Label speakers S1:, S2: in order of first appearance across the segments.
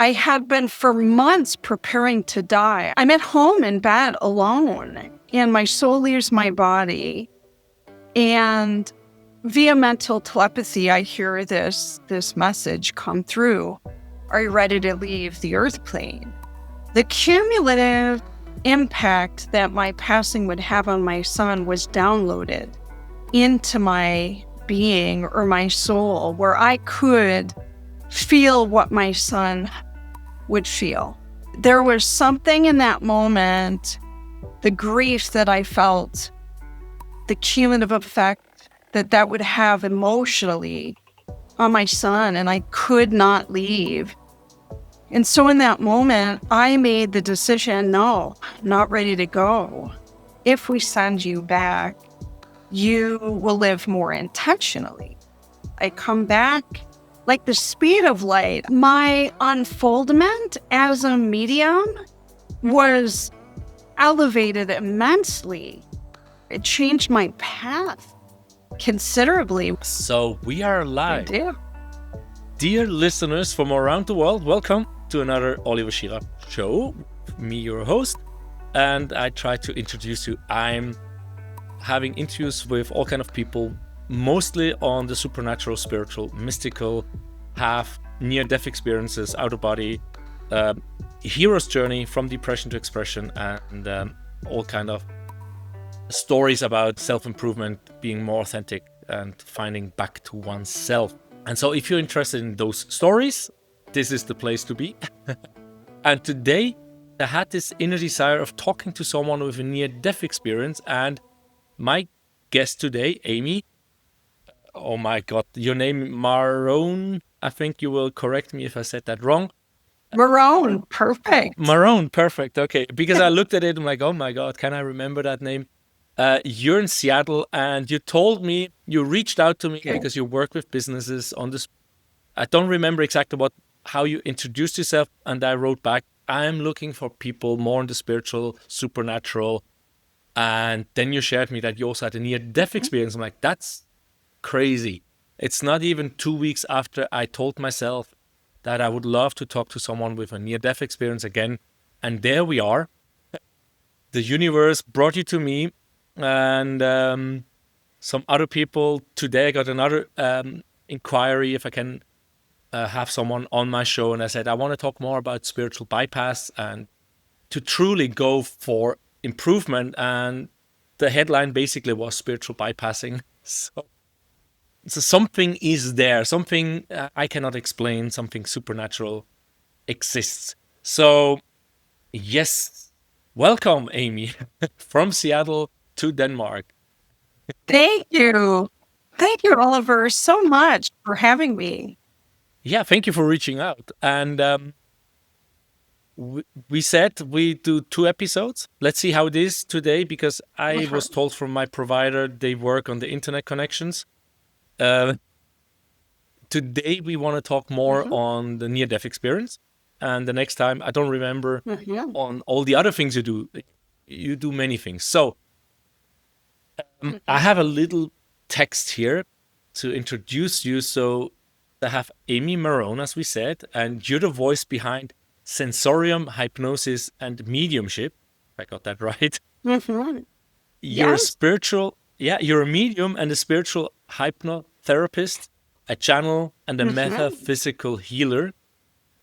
S1: I had been for months preparing to die. I'm at home in bed alone, and my soul leaves my body. And via mental telepathy, I hear this message come through. Are you ready to leave the earth plane? The cumulative impact that my passing would have on my son was downloaded into my being or my soul, where I could feel what my son would feel. There was something in that moment, the grief that I felt, the cumulative effect that would have emotionally on my son, and I could not leave. And so in that moment, I made the decision, no, not ready to go. If we send you back, you will live more intentionally. I come back like the speed of light. My unfoldment as a medium was elevated immensely. It changed my path considerably.
S2: So we are live.
S1: Yeah.
S2: Dear listeners from around the world, welcome to another Oliver Schirach Show. Me, your host, and I try to introduce you. I'm having interviews with all kind of people, mostly on the supernatural, spiritual, mystical, have near-death experiences, out-of-body, hero's journey from depression to expression, and all kind of stories about self-improvement, being more authentic and finding back to oneself. And so if you're interested in those stories, this is the place to be. And today I had this inner desire of talking to someone with a near-death experience, and my guest today, Amy, oh my God, your name Marohn, I think you will correct me if I said that wrong.
S1: Marohn, perfect.
S2: Marohn, perfect, okay. Because I looked at it, I'm like, oh my God, can I remember that name? You're in Seattle, and you told me, you reached out to me because you work with businesses on this. I don't remember exactly how you introduced yourself, and I wrote back, I'm looking for people more in the spiritual, supernatural. And then you shared me that you also had a near-death experience. I'm like, that's crazy. It's not even 2 weeks after I told myself that I would love to talk to someone with a near-death experience again. And there we are. The universe brought you to me. And some other people. Today I got another inquiry if I can have someone on my show, and I said I want to talk more about spiritual bypass and to truly go for improvement. And the headline basically was spiritual bypassing. So something is there, something I cannot explain, something supernatural exists. So yes, welcome, Amy, from Seattle to Denmark.
S1: Thank you. Thank you, Oliver, so much for having me.
S2: Yeah, thank you for reaching out. And we said we do 2 episodes. Let's see how it is today, because I was told from my provider they work on the internet connections. Today we want to talk more on the near-death experience. And the next time, I don't remember on all the other things you do. You do many things. So I have a little text here to introduce you. So I have Amy Marohn, as we said, and you're the voice behind Sensorium, Hypnosis, and Mediumship. If I got that right. You're a spiritual, you're a medium and a spiritual hypnotherapist, a channel, and a metaphysical healer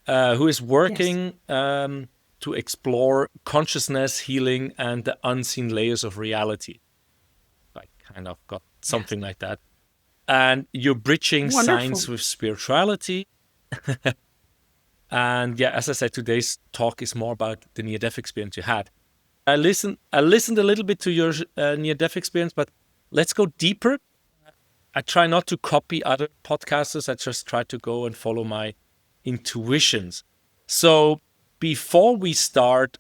S2: who is working to explore consciousness, healing, and the unseen layers of reality. I kind of got something like that. And you're bridging science with spirituality. And as I said, today's talk is more about the near-death experience you had. I listened a little bit to your near-death experience, but let's go deeper. I try not to copy other podcasters. I just try to go and follow my intuitions. So before we start,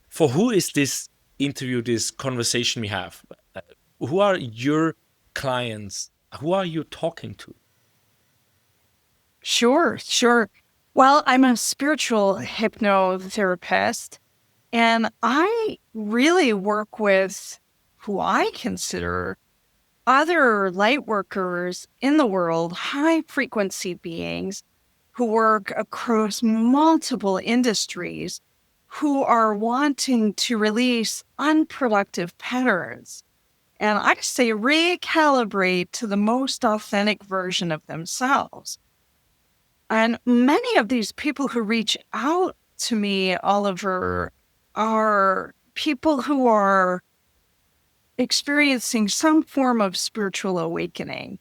S2: for who is this interview, this conversation we have? Who are your clients? Who are you talking to?
S1: Sure. Well, I'm a spiritual hypnotherapist, and I really work with who I consider other light workers in the world, high frequency beings who work across multiple industries who are wanting to release unproductive patterns. And I say recalibrate to the most authentic version of themselves. And many of these people who reach out to me, Oliver, are people who are experiencing some form of spiritual awakening.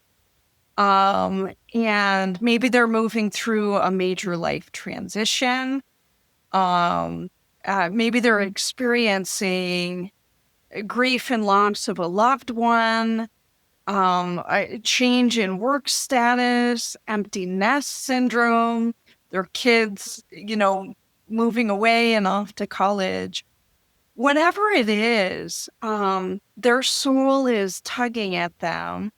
S1: And maybe they're moving through a major life transition. Maybe they're experiencing grief and loss of a loved one, a change in work status, empty nest syndrome, their kids, moving away and off to college. Whatever it is, their soul is tugging at them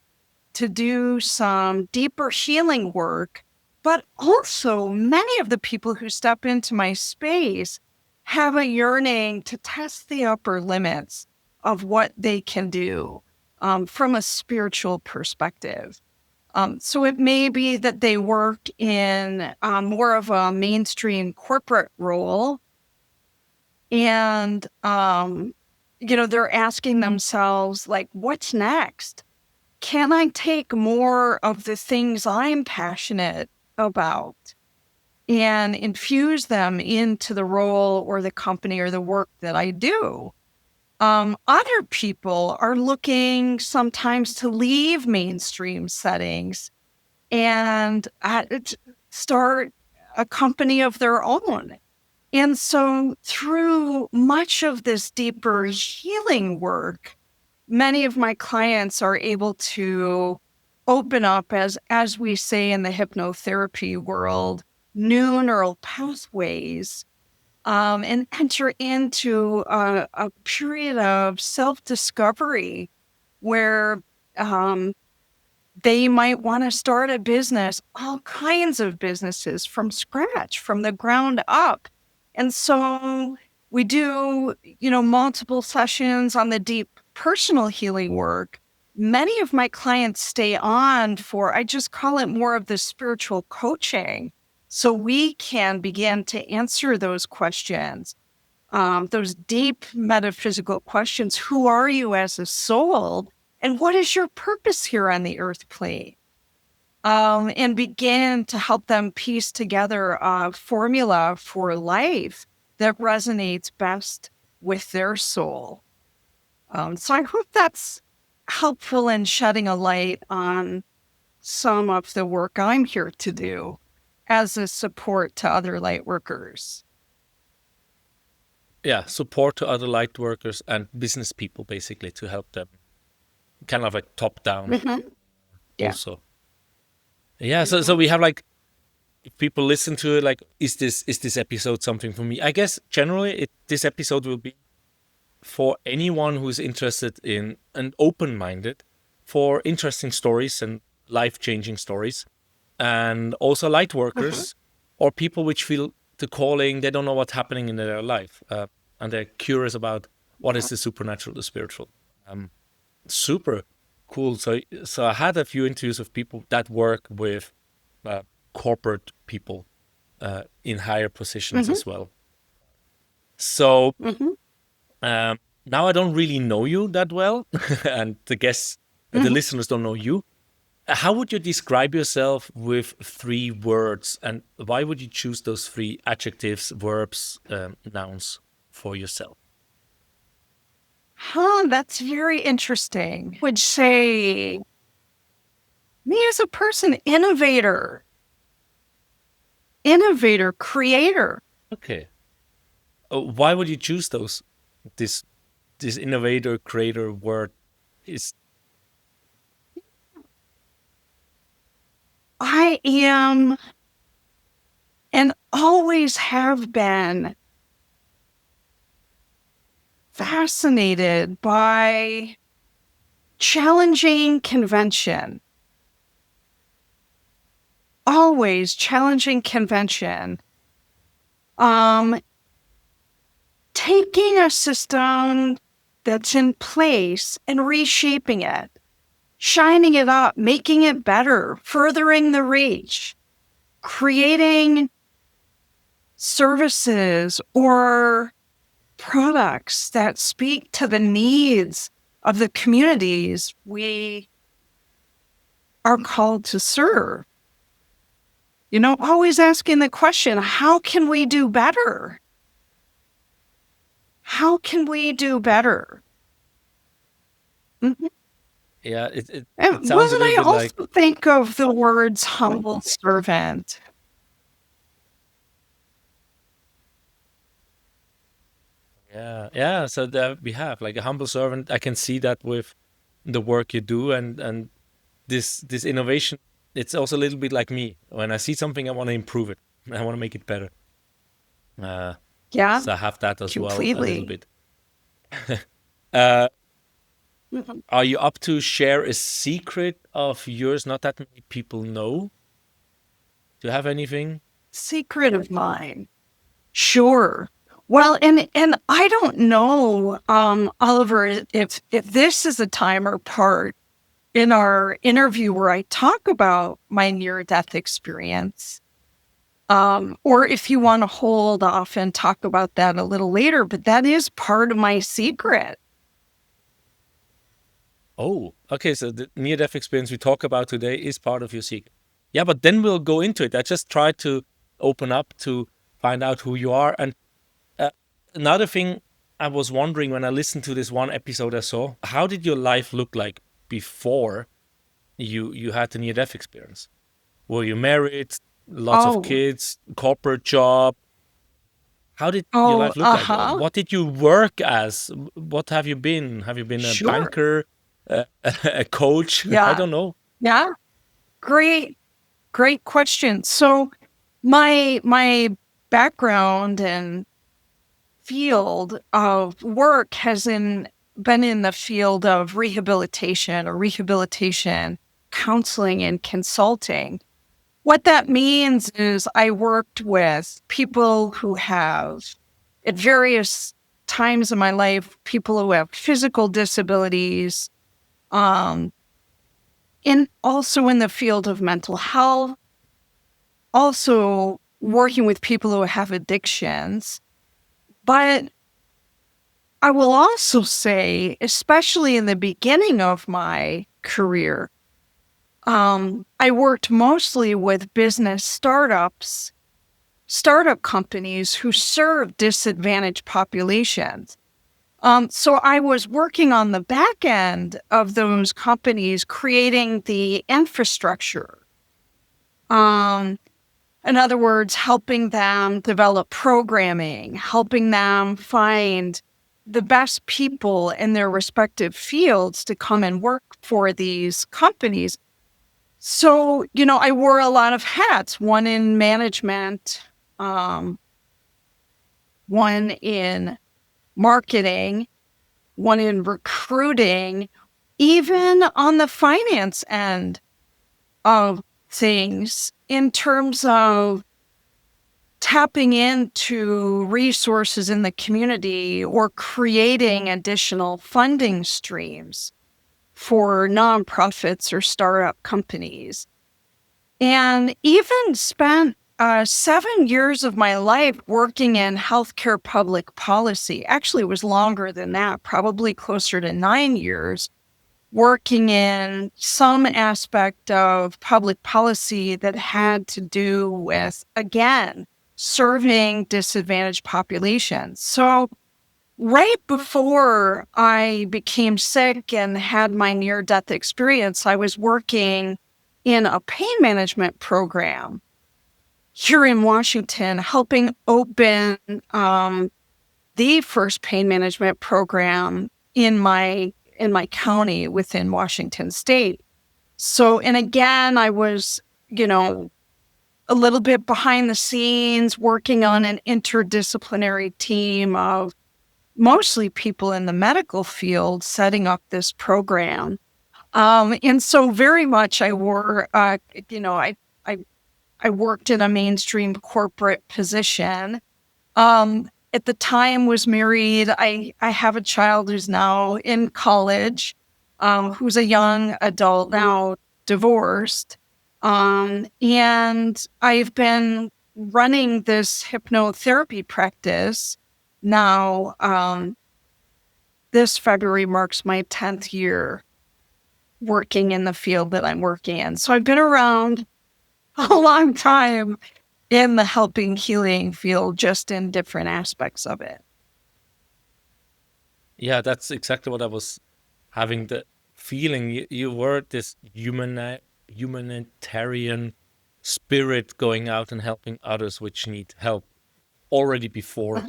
S1: to do some deeper healing work. But also, many of the people who step into my space have a yearning to test the upper limits of what they can do from a spiritual perspective. So it may be that they work in more of a mainstream corporate role, and they're asking themselves, like, what's next? Can I take more of the things I'm passionate about and infuse them into the role or the company or the work that I do? Other people are looking sometimes to leave mainstream settings and start a company of their own. And so through much of this deeper healing work, many of my clients are able to open up, as we say in the hypnotherapy world, new neural pathways, and enter into a period of self-discovery where they might want to start a business, all kinds of businesses from scratch, from the ground up. And so we do, multiple sessions on the deep personal healing work. Many of my clients stay on for, I just call it more of the spiritual coaching. So we can begin to answer those questions, those deep metaphysical questions. Who are you as a soul? And what is your purpose here on the earth plane? And begin to help them piece together a formula for life that resonates best with their soul. So I hope that's helpful in shedding a light on some of the work I'm here to do as a support to other light workers.
S2: Yeah, support to other light workers and business people, basically, to help them kind of like top down
S1: Yeah.
S2: also. Yeah, so we have like, if people listen to it, like, is this episode something for me? I guess generally this episode will be for anyone who's interested in and open-minded for interesting stories and life-changing stories, and also light workers or people which feel the calling, they don't know what's happening in their life, and they're curious about what is the supernatural, the spiritual. Super cool. So I had a few interviews of people that work with corporate people in higher positions as well. So now I don't really know you that well, and the guests, the listeners don't know you. How would you describe yourself with 3 words, and why would you choose those 3 adjectives, verbs, nouns for yourself?
S1: That's very interesting. Would say me as a person, innovator, creator.
S2: Okay. Why would you choose this innovator, creator word?
S1: I am and always have been fascinated by challenging convention. Always challenging convention. Taking a system that's in place and reshaping it, shining it up, making it better, furthering the reach. creating services or products that speak to the needs of the communities we are called to serve. Always asking the question, how can we do better? How can we do better? Mm-hmm.
S2: Yeah, it
S1: And
S2: sounds a
S1: when I
S2: little bit like,
S1: also think of the words humble servant,
S2: yeah. So that we have like a humble servant. I can see that with the work you do, and this innovation. It's also a little bit like me. When I see something, I want to improve it. I want to make it better. Uh,
S1: yeah,
S2: so I have that as well a little
S1: completely.
S2: bit. Uh,
S1: Mhm.
S2: are you up to share a secret of yours? Not that many people know. Do you have anything?
S1: Secret of mine. Sure. Well, and I don't know, Oliver, if this is a time or part in our interview where I talk about my near-death experience, or if you want to hold off and talk about that a little later, but that is part of my secret.
S2: Oh, okay. So the near-death experience we talk about today is part of your secret. Yeah, but then we'll go into it. I just tried to open up to find out who you are. And uh, another thing I was wondering when I listened to this one episode I saw, how did your life look like before you had the near-death experience? Were you married, lots of
S1: Oh,
S2: kids, corporate job? How did your
S1: oh,
S2: life look like?
S1: uh-huh.
S2: What did you work as? What have you been? Have you been a
S1: Sure.
S2: banker, a coach? I
S1: Yeah.
S2: don't know.
S1: Yeah. Great, great question. So my background and field of work been in the field of rehabilitation, counseling, and consulting. What that means is I worked with people who have, at various times in my life, people who have physical disabilities, um, and also in the field of mental health, also working with people who have addictions. But I will also say, especially in the beginning of my career, I worked mostly with business startup companies who serve disadvantaged populations. So I was working on the back end of those companies, creating the infrastructure. Um, in other words, helping them develop programming, helping them find the best people in their respective fields to come and work for these companies. So, I wore a lot of hats, one in management, um, one in marketing, one in recruiting, even on the finance end of things in terms of tapping into resources in the community or creating additional funding streams for nonprofits or startup companies. And even spent 7 years of my life working in healthcare public policy. Actually, it was longer than that, probably closer to 9 years, working in some aspect of public policy that had to do with, again, serving disadvantaged populations. So right before I became sick and had my near-death experience, I was working in a pain management program here in Washington, helping open the first pain management program in my county within Washington State. So, and again, I was, a little bit behind the scenes, working on an interdisciplinary team of mostly people in the medical field setting up this program. And so very much I wore, I, I worked in a mainstream corporate position. At the time was married. I have a child who's now in college, who's a young adult now, divorced. And I've been running this hypnotherapy practice now. This February marks my 10th year working in the field that I'm working in. So I've been around a long time in the helping healing field, just in different aspects of it.
S2: Yeah, that's exactly what I was having the feeling. You were this humanitarian spirit going out and helping others which need help already before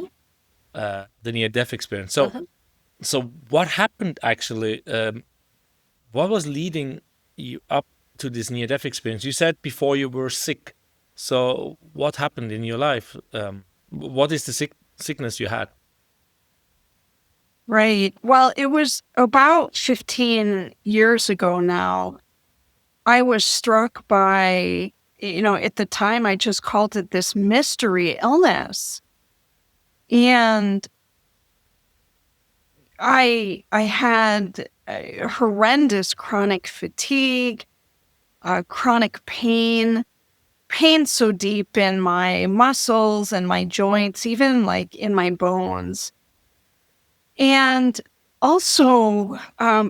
S2: the near-death experience. So what happened actually? What was leading you up to this near-death experience? You said before you were sick. So what happened in your life? What is the sickness you had?
S1: Right. Well, it was about 15 years ago now. I was struck by, at the time I just called it this mystery illness. And I had horrendous chronic fatigue, chronic pain so deep in my muscles and my joints, even like in my bones. And also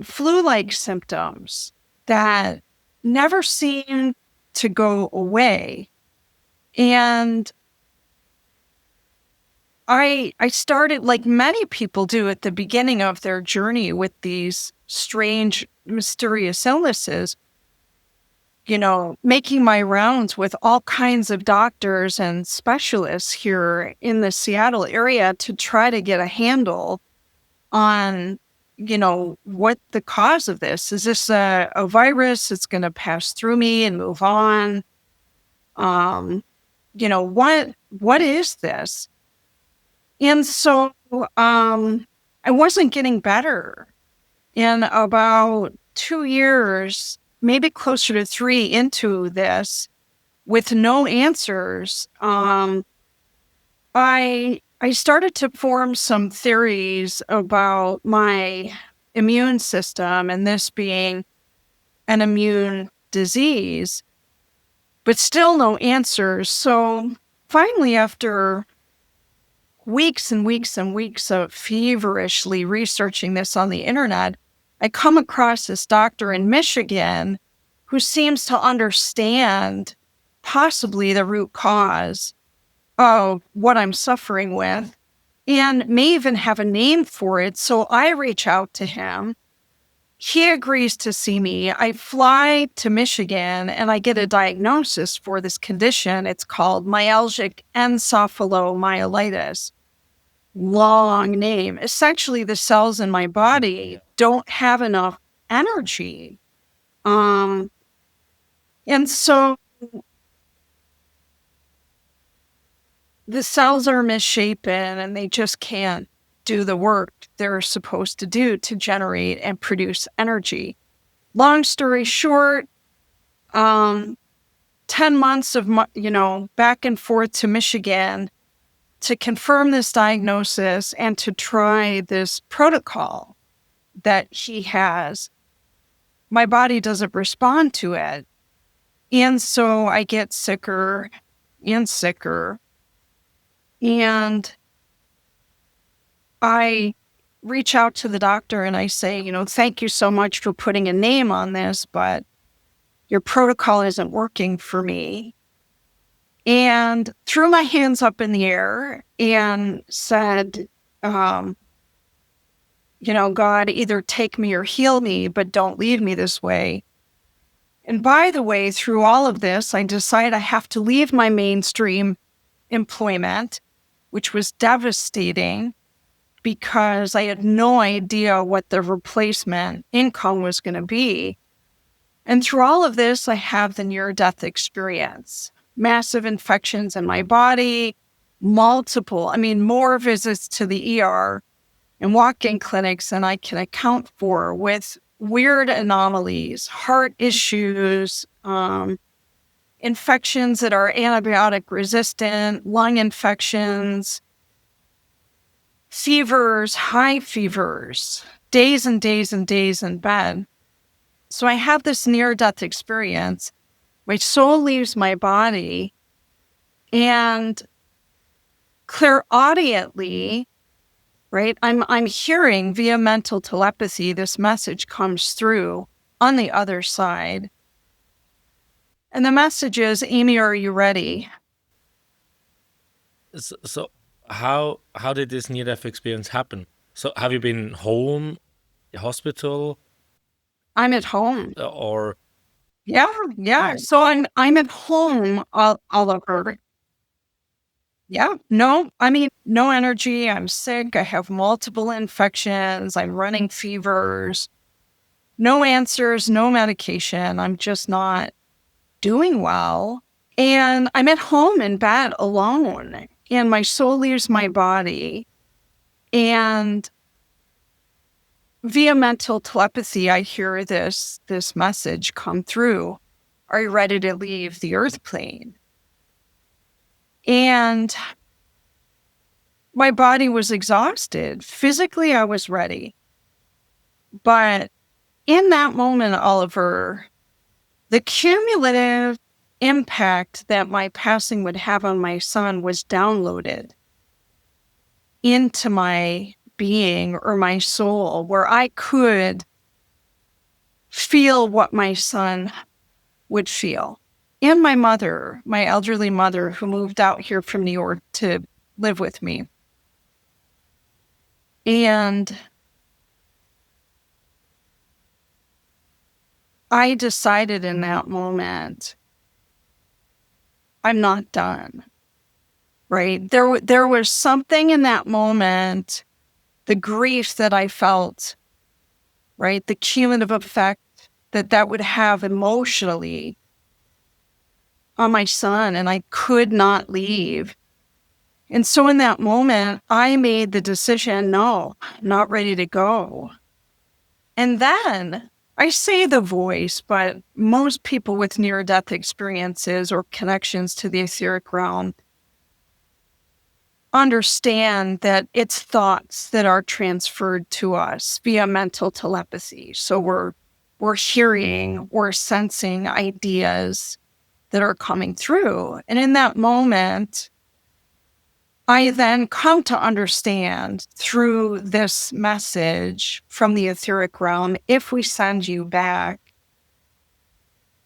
S1: flu-like symptoms that never seemed to go away. And I started, like many people do at the beginning of their journey with these strange, mysterious illnesses, making my rounds with all kinds of doctors and specialists here in the Seattle area to try to get a handle on, what the cause of this is. This a virus that's going to pass through me and move on? What is this? And so I wasn't getting better. In about 2 years, maybe closer to 3 into this, with no answers, I started to form some theories about my immune system and this being an immune disease, but still no answers. So finally, after weeks and weeks and weeks of feverishly researching this on the internet, I come across this doctor in Michigan who seems to understand possibly the root cause of what I'm suffering with and may even have a name for it. So I reach out to him. He agrees to see me. I fly to Michigan and I get a diagnosis for this condition. It's called myalgic encephalomyelitis. Long name. Essentially, the cells in my body don't have enough energy. And so the cells are misshapen and they just can't do the work they're supposed to do to generate and produce energy. Long story short, 10 months of, back and forth to Michigan to confirm this diagnosis and to try this protocol that he has. My body doesn't respond to it. And so I get sicker and sicker. And I reach out to the doctor and I say, thank you so much for putting a name on this, but your protocol isn't working for me. And threw my hands up in the air and said, God, either take me or heal me, but don't leave me this way. And by the way, through all of this, I decided I have to leave my mainstream employment, which was devastating because I had no idea what the replacement income was going to be. And through all of this, I have the near-death experience. Massive infections in my body, more visits to the ER and walk-in clinics than I can account for, with weird anomalies, heart issues, infections that are antibiotic resistant, lung infections, fevers, high fevers, days and days and days in bed. So I have this near-death experience. My soul leaves my body, and clairaudiently, right, I'm hearing via mental telepathy, this message comes through on the other side. And the message is, Amy, are you ready?
S2: So how did this near-death experience happen? So have you been home, hospital,
S1: I'm at home.
S2: or
S1: Yeah. So I'm at home, Oliver. Yeah. No, I mean, no energy. I'm sick. I have multiple infections. I'm running fevers. No answers, no medication. I'm just not doing well. And I'm at home in bed alone. And my soul leaves my body. And via mental telepathy, I hear this message come through. Are you ready to leave the earth plane? And my body was exhausted. Physically, I was ready. But in that moment, Oliver, the cumulative impact that my passing would have on my son was downloaded into my being or my soul, where I could feel what my son would feel. And my mother, my elderly mother, who moved out here from New York to live with me. And I decided in that moment, I'm not done, right? There was something in that moment, the grief that I felt, right? The cumulative effect that would have emotionally on my son, and I could not leave. And so in that moment, I made the decision, no, I'm not ready to go. And then I say the voice, but most people with near-death experiences or connections to the etheric realm understand that it's thoughts that are transferred to us via mental telepathy. So we're hearing, we're sensing ideas that are coming through. And in that moment, I then come to understand through this message from the etheric realm, if we send you back,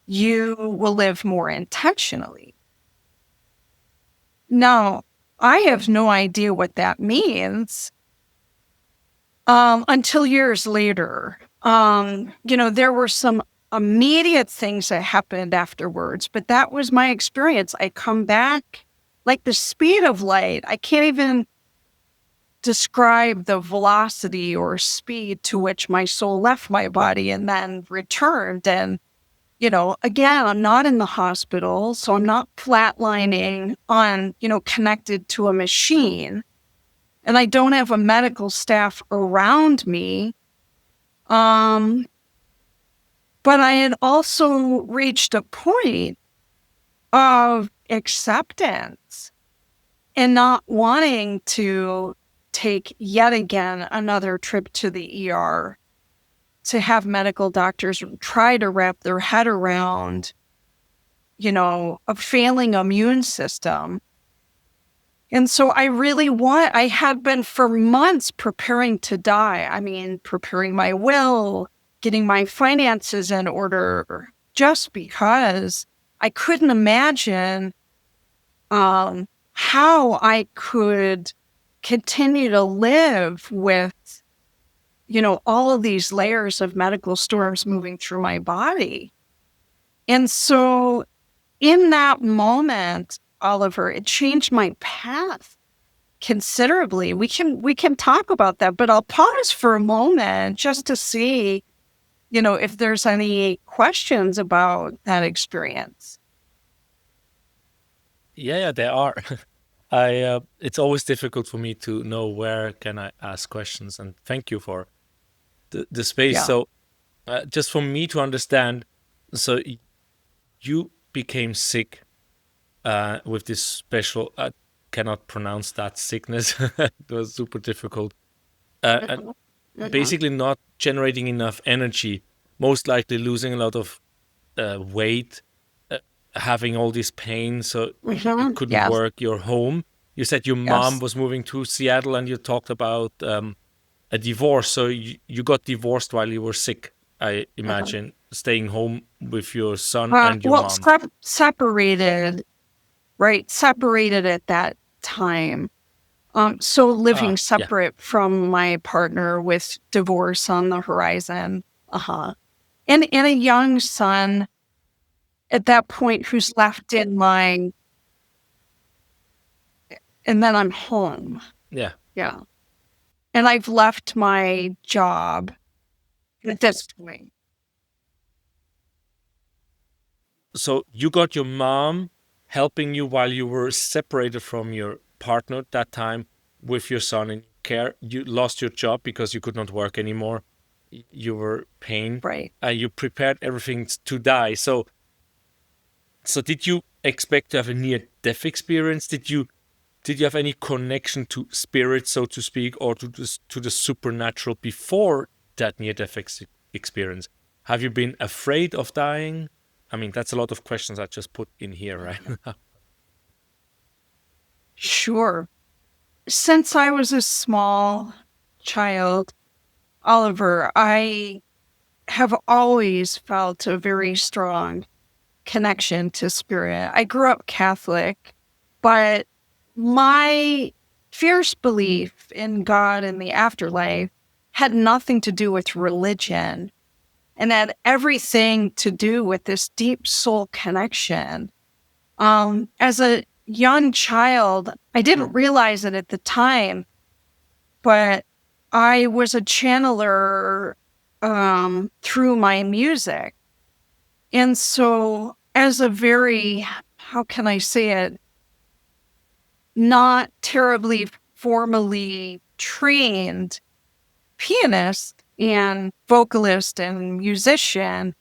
S1: you will live more intentionally. Now, I have no idea what that means until years later. There were some immediate things that happened afterwards, but that was my experience. I come back like the speed of light. I can't even describe the velocity or speed to which my soul left my body and then returned. And, again, I'm not in the hospital, so I'm not flatlining on, connected to a machine. And I don't have a medical staff around me. But I had also reached a point of acceptance and not wanting to take yet again another trip to the ER to have medical doctors try to wrap their head around, a failing immune system. And so I had been for months preparing to die. I mean, preparing my will, getting my finances in order, just because I couldn't imagine how I could continue to live with, all of these layers of medical storms moving through my body. And so in that moment, Oliver, it changed my path considerably. We can talk about that, but I'll pause for a moment just to see, if there's any questions about that experience.
S2: Yeah, there are. It's always difficult for me to know where can I ask questions, and thank you for the space.
S1: Yeah.
S2: So just for me to understand, so you became sick with this special, I cannot pronounce that sickness. It was super difficult. And basically not generating enough energy, most likely losing a lot of weight. having all this pain, so you
S1: Mhm.
S2: couldn't
S1: Yes.
S2: work, your home. You said your mom
S1: Yes.
S2: was moving to Seattle, and you talked about a divorce. So you got divorced while you were sick, I
S1: Uh-huh.
S2: imagine, staying home with your son and your
S1: Well,
S2: mom.
S1: separated, right? Separated at that time. So living
S2: Yeah.
S1: separate from my partner with divorce on the horizon. Uh-huh. And a young son at that point who's left in my, and then I'm home.
S2: Yeah.
S1: Yeah. And I've left my job at this point.
S2: So you got your mom helping you while you were separated from your partner at that time with your son in care. You lost your job because you could not work anymore. You were pain.
S1: Right.
S2: You prepared everything to die. So did you expect to have a near-death experience? Did you have any connection to spirit, so to speak, or to the supernatural before that near-death experience? Have you been afraid of dying? I mean, that's a lot of questions I just put in here, right?
S1: Sure. Since I was a small child, Oliver, I have always felt a very strong connection to spirit. I grew up Catholic, but my fierce belief in God and the afterlife had nothing to do with religion and had everything to do with this deep soul connection. As a young child, I didn't realize it at the time, but I was a channeler through my music. And so, as a very, how can I say it, not terribly formally trained pianist and vocalist and musician,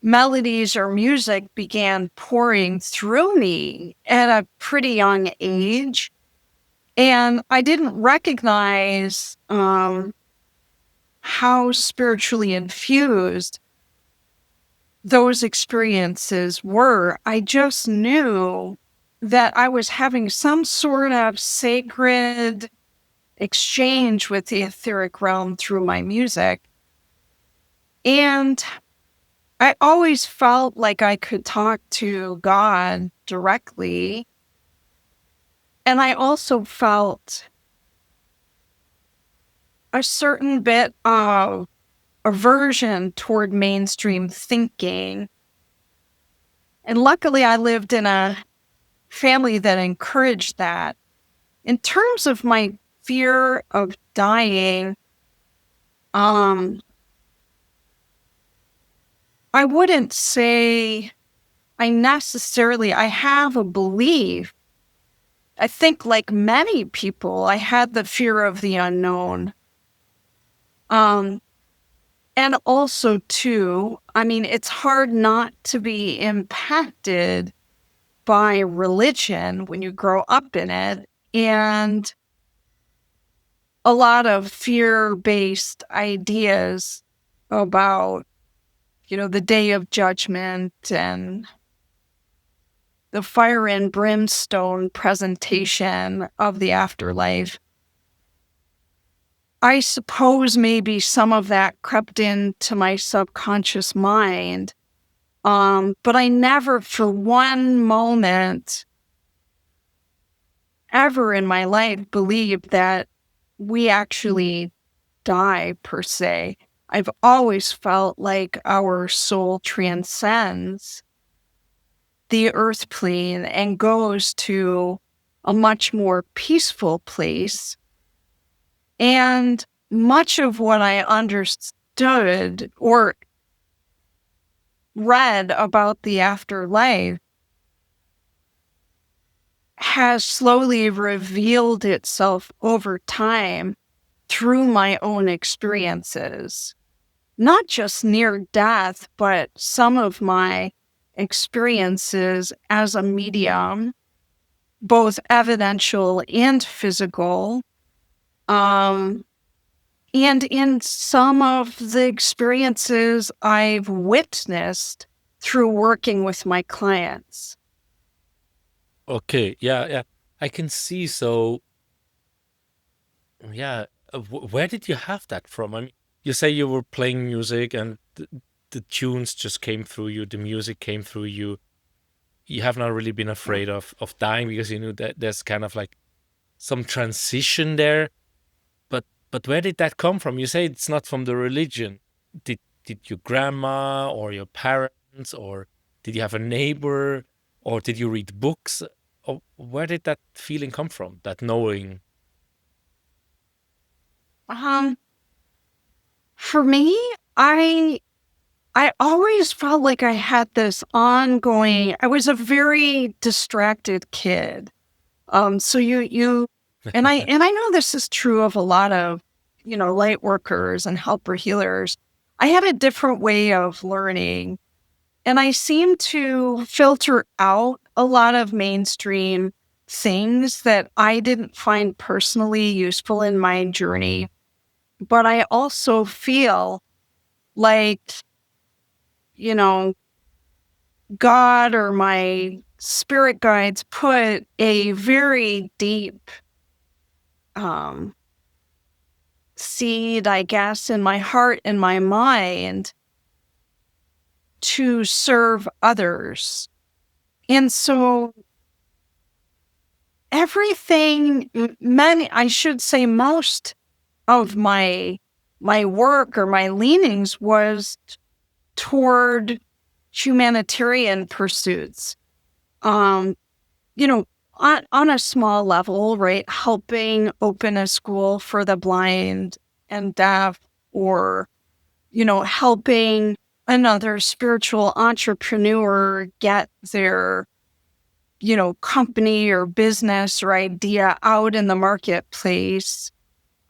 S1: melodies or music began pouring through me at a pretty young age. And I didn't recognize how spiritually infused those experiences were. I just knew that I was having some sort of sacred exchange with the etheric realm through my music. And I always felt like I could talk to God directly. And I also felt a certain bit of aversion toward mainstream thinking. And luckily, I lived in a family that encouraged that. In terms of my fear of dying, I wouldn't say I have a belief. I think like many people, I had the fear of the unknown. And also too, I mean, it's hard not to be impacted by religion when you grow up in it. And a lot of fear-based ideas about, the day of judgment and the fire and brimstone presentation of the afterlife. I suppose maybe some of that crept into my subconscious mind, but I never for one moment ever in my life believed that we actually die per se. I've always felt like our soul transcends the earth plane and goes to a much more peaceful place. And much of what I understood or read about the afterlife has slowly revealed itself over time through my own experiences. Not just near death, but some of my experiences as a medium, both evidential and physical. And in some of the experiences I've witnessed through working with my clients.
S2: Okay, yeah. I can see. So, yeah, where did you have that from? I mean, you say you were playing music and the tunes just came through you, the music came through you. You have not really been
S1: Yeah.
S2: afraid of dying because you knew that there's kind of like some transition there. But where did that come from? You say it's not from the religion. Did your grandma or your parents, or did you have a neighbor, or did you read books? Or where did that feeling come from? That knowing?
S1: Um, for me, I always felt like I had this ongoing. I was a very distracted kid. So and I know this is true of a lot of, light workers and helper healers. I had a different way of learning, and I seemed to filter out a lot of mainstream things that I didn't find personally useful in my journey. But I also feel like, you know, God or my spirit guides put a very deep um, seed, I guess, in my heart and my mind to serve others. And so I should say most of my work or my leanings was toward humanitarian pursuits. Um, on a small level, right? Helping open a school for the blind and deaf, or, helping another spiritual entrepreneur get their, company or business or idea out in the marketplace.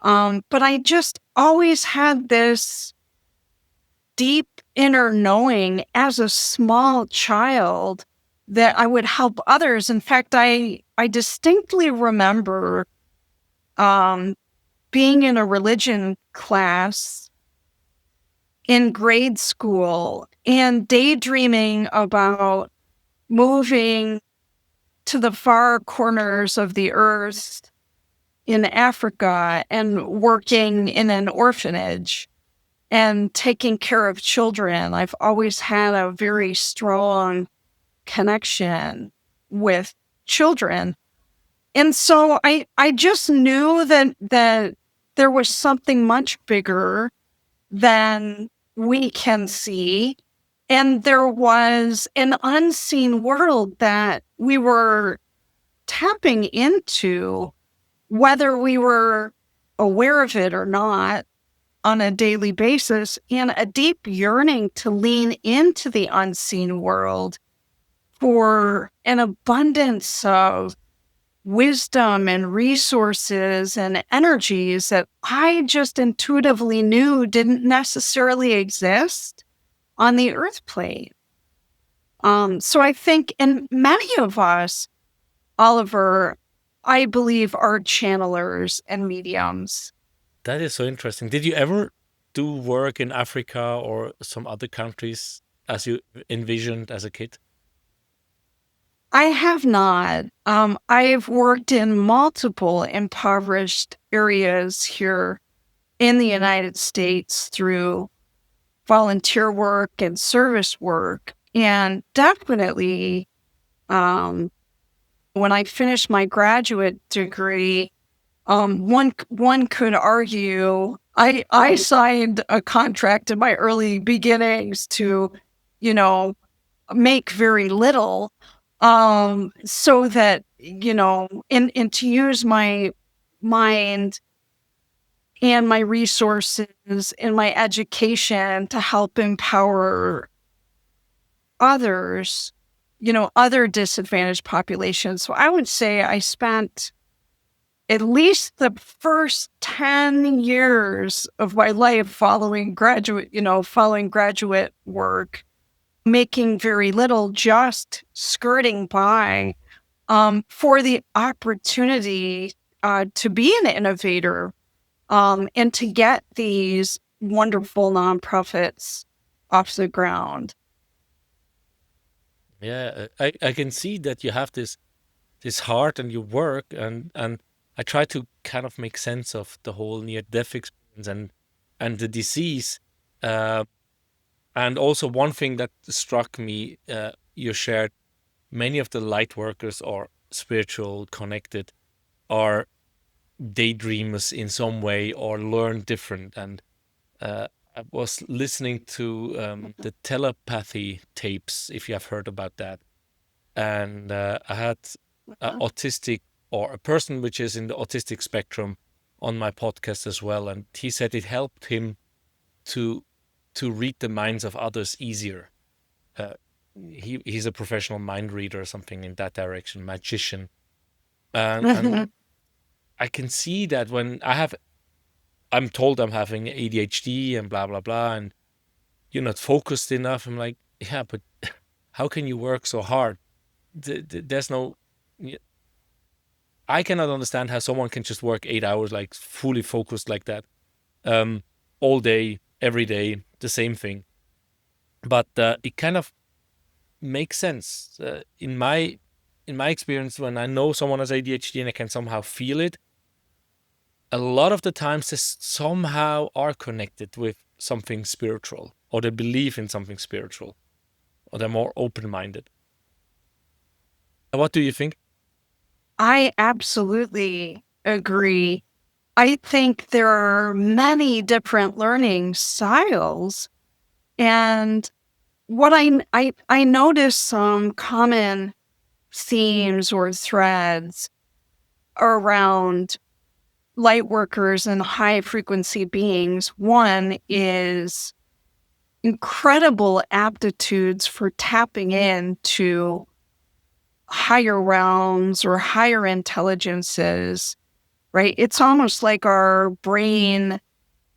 S1: But I just always had this deep inner knowing as a small child that I would help others. In fact, I distinctly remember being in a religion class in grade school and daydreaming about moving to the far corners of the earth in Africa and working in an orphanage and taking care of children. I've always had a very strong connection with children. And so I just knew that there was something much bigger than we can see. And there was an unseen world that we were tapping into, whether we were aware of it or not, on a daily basis, and a deep yearning to lean into the unseen world for an abundance of wisdom and resources and energies that I just intuitively knew didn't necessarily exist on the earth plane. So I think, and many of us, Oliver, I believe, are channelers and mediums.
S2: That is so interesting. Did you ever do work in Africa or some other countries as you envisioned as a kid?
S1: I have not. I've worked in multiple impoverished areas here in the United States through volunteer work and service work. And definitely, when I finished my graduate degree, one could argue I signed a contract in my early beginnings to, make very little, so that, and to use my mind and my resources and my education to help empower others, other disadvantaged populations. So I would say I spent at least the first 10 years of my life following graduate work, making very little, just skirting by, for the opportunity to be an innovator, and to get these wonderful nonprofits off the ground.
S2: Yeah, I can see that you have this heart and your work, and I try to kind of make sense of the whole near-death experience and the disease. Uh, and also one thing that struck me, you shared many of the light workers or spiritual connected are daydreamers in some way or learn different. And I was listening to the telepathy tapes, if you have heard about that. And I had an autistic or a person which is in the autistic spectrum on my podcast as well, and he said it helped him to read the minds of others easier. Uh, he's a professional mind reader or something in that direction, magician, and I can see that when I'm told I'm having ADHD and blah blah blah, and you're not focused enough. I'm like, yeah, but how can you work so hard? There's no. I cannot understand how someone can just work 8 hours, like fully focused like that, all day, every day, the same thing. But it kind of makes sense in my experience. When I know someone has ADHD and I can somehow feel it, a lot of the times they somehow are connected with something spiritual, or they believe in something spiritual, or they're more open-minded. What do you think?
S1: I absolutely agree. I think there are many different learning styles. And what I notice some common themes or threads around light workers and high frequency beings. One is incredible aptitudes for tapping into higher realms or higher intelligences, right? It's almost like our brain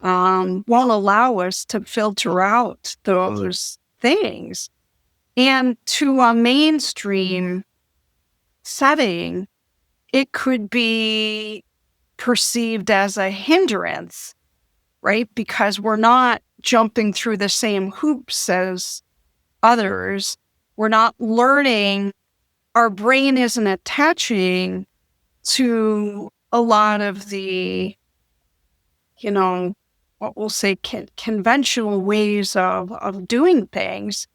S1: won't allow us to filter out those things. And to a mainstream setting, it could be perceived as a hindrance, right? Because we're not jumping through the same hoops as others. We're not learning. Our brain isn't attaching to a lot of the, what we'll say conventional ways of doing things,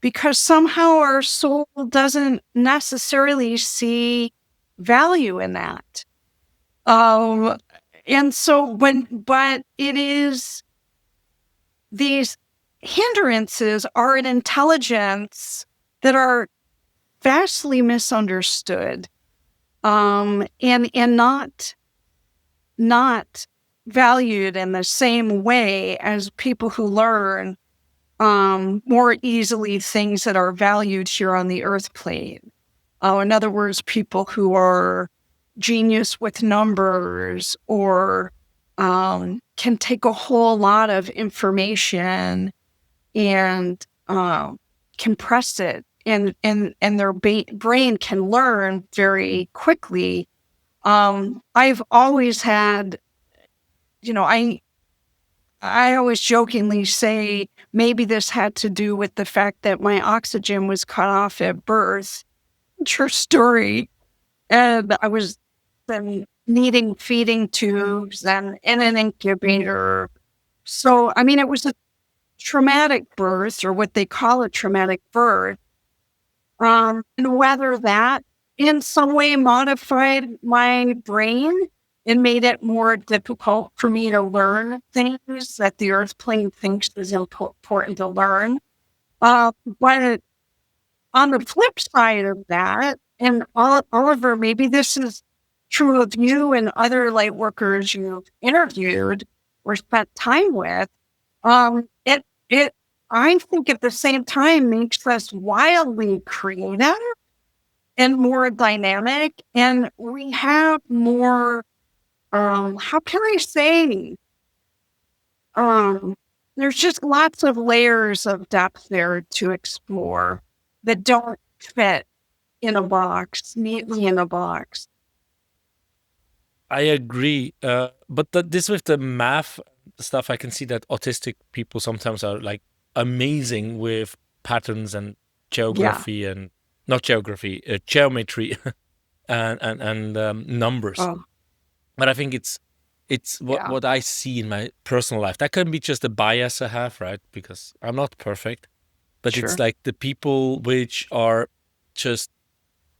S1: because somehow our soul doesn't necessarily see value in that. And so but it is, these hindrances are an intelligence that are vastly misunderstood, and not valued in the same way as people who learn more easily things that are valued here on the earth plane. In other words, people who are genius with numbers, or can take a whole lot of information and compress it, and their brain can learn very quickly. I've always had, I always jokingly say maybe this had to do with the fact that my oxygen was cut off at birth. True story. And I was then needing feeding tubes and in an incubator. So, I mean, it was a traumatic birth, or what they call a traumatic birth. And whether that in some way modified my brain and made it more difficult for me to learn things that the earth plane thinks is important to learn. But on the flip side of that, and Oliver, maybe this is true of you and other light workers you've interviewed or spent time with, it I think at the same time makes us wildly creative and more dynamic, and we have more, how can I say, there's just lots of layers of depth there to explore that don't fit in a box, neatly in a box.
S2: I agree. But this with the math stuff, I can see that autistic people sometimes are like amazing with patterns and
S1: Yeah.
S2: geography and not geography, geometry and numbers.
S1: Oh,
S2: But I think it's
S1: yeah.
S2: what I see in my personal life. That can be just a bias I have, right? Because I'm not perfect, but it's
S1: Sure.
S2: like the people which are just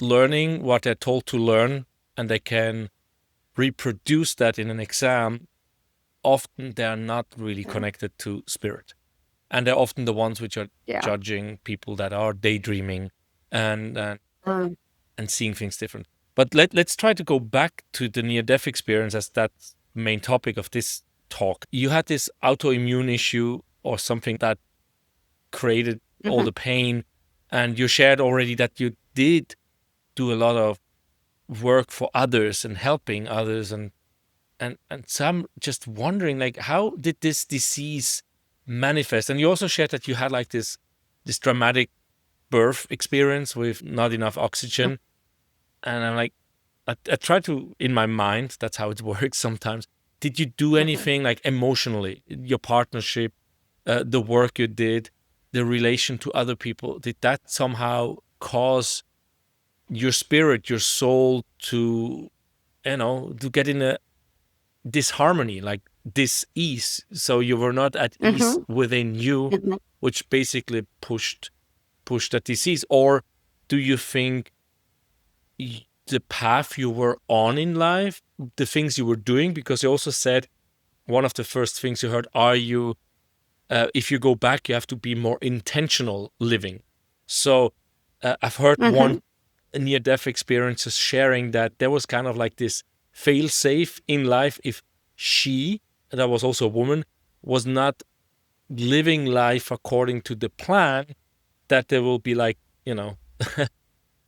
S2: learning what they're told to learn, and they can reproduce that in an exam. Often they are not really
S1: Yeah.
S2: connected to spirit, and they're often the ones which are
S1: Yeah.
S2: judging people that are daydreaming and
S1: Mm.
S2: and seeing things different. But let's try to go back to the near-death experience, as that's the main topic of this talk. You had this autoimmune issue or something that created all
S1: Mhm.
S2: the pain, and you shared already that you did do a lot of work for others and helping others, and so I'm just wondering, like, how did this disease manifest? And you also shared that you had like this dramatic birth experience with not enough oxygen. And I'm like, I try to, in my mind, that's how it works sometimes. Did you do
S1: Mhm.
S2: anything like emotionally, your partnership, the work you did, the relation to other people? Did that somehow cause your spirit, your soul to, to get in a disharmony, like dis-ease? So you were not at ease
S1: Mhm.
S2: within you,
S1: Mhm.
S2: which basically pushed that disease? Or do you think the path you were on in life, the things you were doing, because you also said one of the first things you heard, if you go back, you have to be more intentional living. So I've heard
S1: Mhm.
S2: one near-death experiences sharing that there was kind of like this fail-safe in life if she, that was also a woman, was not living life according to the plan, that there will be like,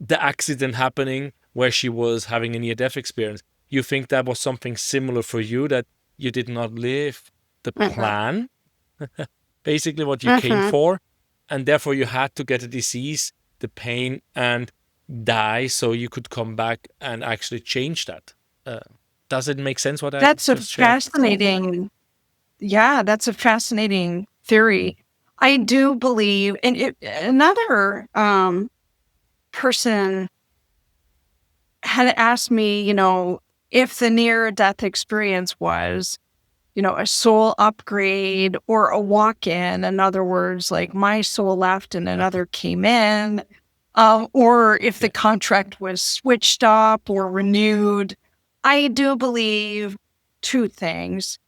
S2: the accident happening where she was having a near-death experience. You think that was something similar for you, that you did not live the
S1: Mhm.
S2: plan, basically what you came
S1: Mhm.
S2: for, and therefore you had to get a disease, the pain, and die so you could come back and actually change that. Uh, does it make sense what I
S1: That's a
S2: just shared?
S1: fascinating, yeah, that's a fascinating theory. I do believe, and another person had asked me, if the near death experience was, a soul upgrade or a walk in. In other words, like my soul left and another came in, or if the
S2: Yeah.
S1: contract was switched up or renewed. I do believe two things.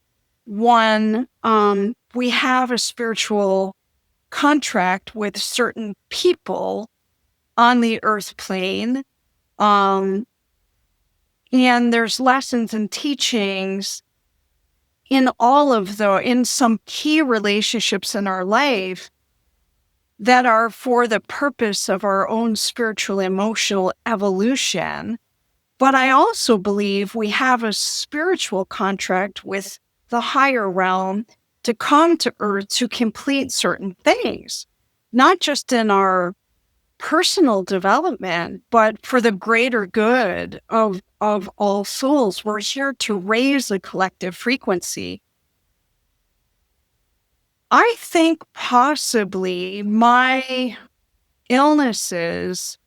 S1: One, we have a spiritual contract with certain people on the earth plane. Um, and there's lessons and teachings in some key relationships in our life that are for the purpose of our own spiritual, emotional evolution. But I also believe we have a spiritual contract with the higher realm to come to earth to complete certain things, not just in our personal development, but for the greater good of all souls. We're here to raise the collective frequency. I think possibly my illnesses,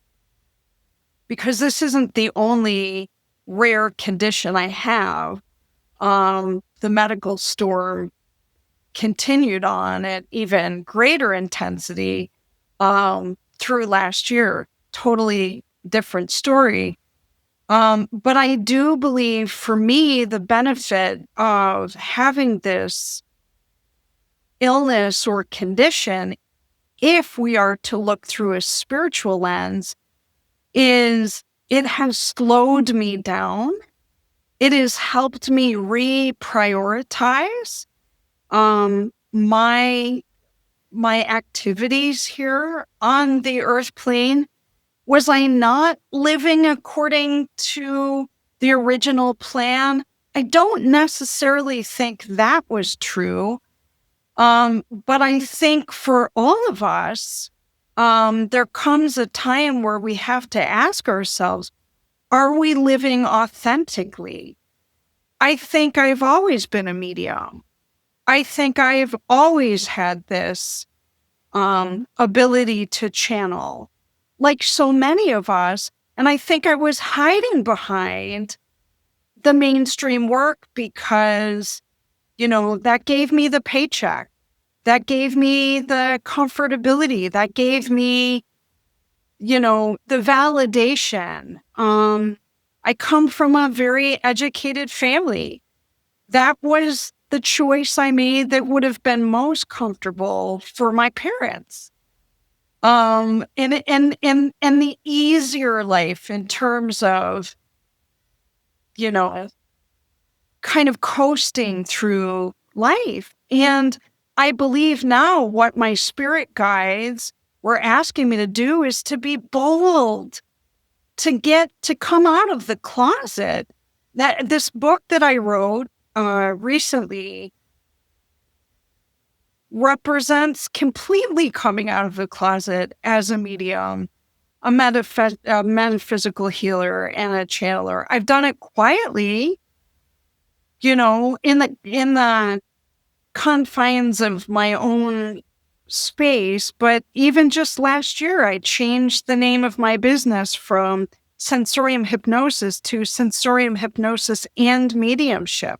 S1: because this isn't the only rare condition I have, the medical storm continued on at even greater intensity through last year. Totally different story. But I do believe for me, the benefit of having this illness or condition, if we are to look through a spiritual lens, is it has slowed me down. It has helped me reprioritize my activities here on the earth plane. Was I not living according to the original plan? I don't necessarily think that was true. But I think for all of us, there comes a time where we have to ask ourselves, are we living authentically? I think I've always been a medium. I think I've always had this ability to channel, like so many of us. And I think I was hiding behind the mainstream work because, that gave me the paycheck. That gave me the comfortability. That gave me, the validation. I come from a very educated family. That was the choice I made that would have been most comfortable for my parents. And the easier life in terms of, kind of coasting through life. And I believe now what my spirit guides were asking me to do is to be bold, to come out of the closet. That this book that I wrote recently represents completely coming out of the closet as a medium, a metaphysical healer, and a channeler. I've done it quietly, in the confines of my own space. But even just last year, I changed the name of my business from Sensorium Hypnosis to Sensorium Hypnosis and Mediumship.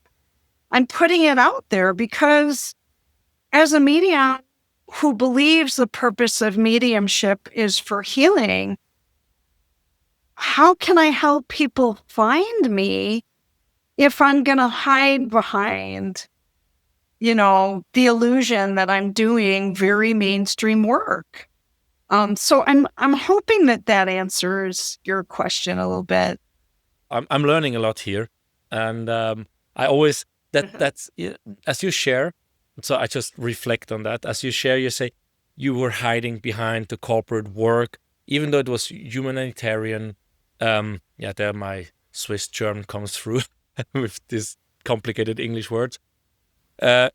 S1: I'm putting it out there because as a medium who believes the purpose of mediumship is for healing, how can I help people find me if I'm going to hide behind, the illusion that I'm doing very mainstream work? So I'm hoping that answers your question a little bit.
S2: I'm learning a lot here, and I always that's as you share. So I just reflect on that. As you share, you say you were hiding behind the corporate work, even though it was humanitarian. There my Swiss German comes through with these complicated English words.
S1: Okay.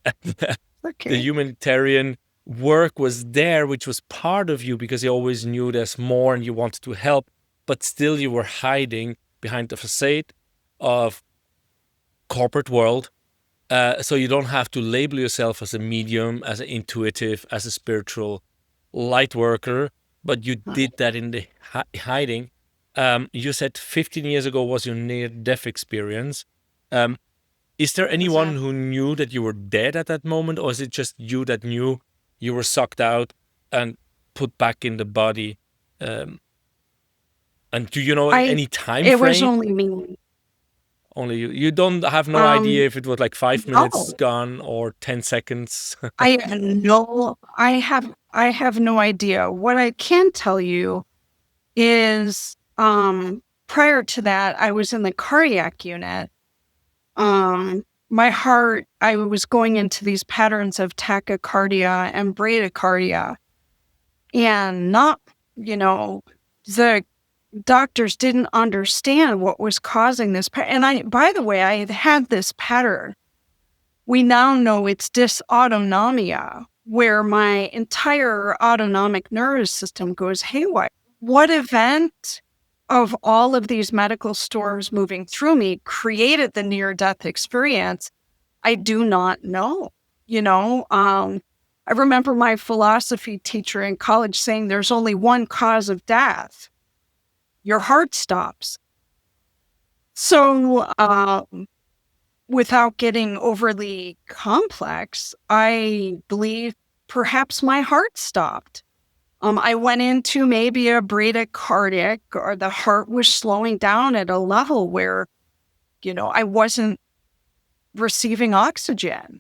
S2: The humanitarian work was there, which was part of you because you always knew there's more and you wanted to help, but still you were hiding behind the facade of corporate world. So you don't have to label yourself as a medium, as an intuitive, as a spiritual light worker, but you did that in the hiding. You said 15 years ago was your near-death experience. Is there anyone who knew that you were dead at that moment, or is it just you that knew you were sucked out and put back in the body? And do you know any time frame?
S1: It was only me.
S2: Only you. You don't have no idea if it was like 5 minutes gone or 10 seconds.
S1: I have no idea. What I can tell you is, prior to that, I was in the cardiac unit. My heart, I was going into these patterns of tachycardia and bradycardia, and the doctors didn't understand what was causing this. And by the way, I had this pattern. We now know it's dysautonomia, where my entire autonomic nervous system goes haywire. What event of all of these medical storms moving through me created the near-death experience? I do not know. I remember my philosophy teacher in college saying there's only one cause of death. Your heart stops. So, without getting overly complex, I believe perhaps my heart stopped. I went into maybe a bradycardic, or the heart was slowing down at a level where, I wasn't receiving oxygen.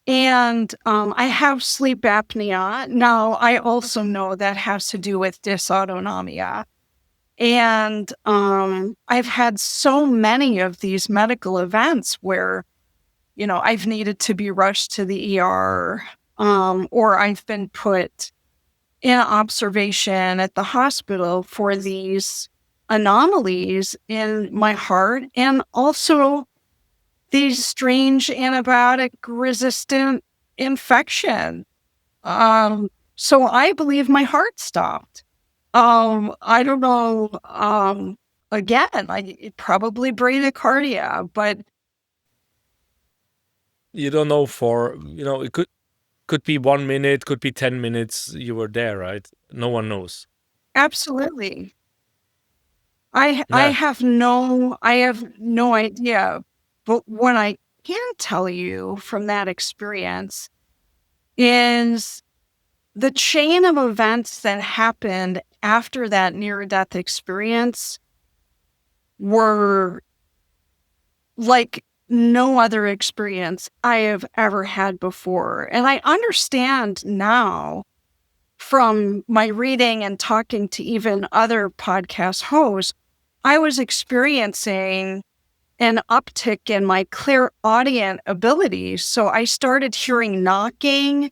S1: And I have sleep apnea. Now, I also know that has to do with dysautonomia. And I've had so many of these medical events where, I've needed to be rushed to the ER, or I've been put in observation at the hospital for these anomalies in my heart, and also these strange antibiotic resistant infection. So I believe my heart stopped. I don't know. Again, it probably bradycardia, but
S2: You don't know it could. could be 1 minute, could be 10 minutes you were there, right? No one knows.
S1: Absolutely. I
S2: Yeah.
S1: have no idea. But what I can tell you from that experience is the chain of events that happened after that near-death experience were like no other experience I have ever had before. And I understand now from my reading and talking to even other podcast hosts, I was experiencing an uptick in my clairaudient abilities. So I started hearing knocking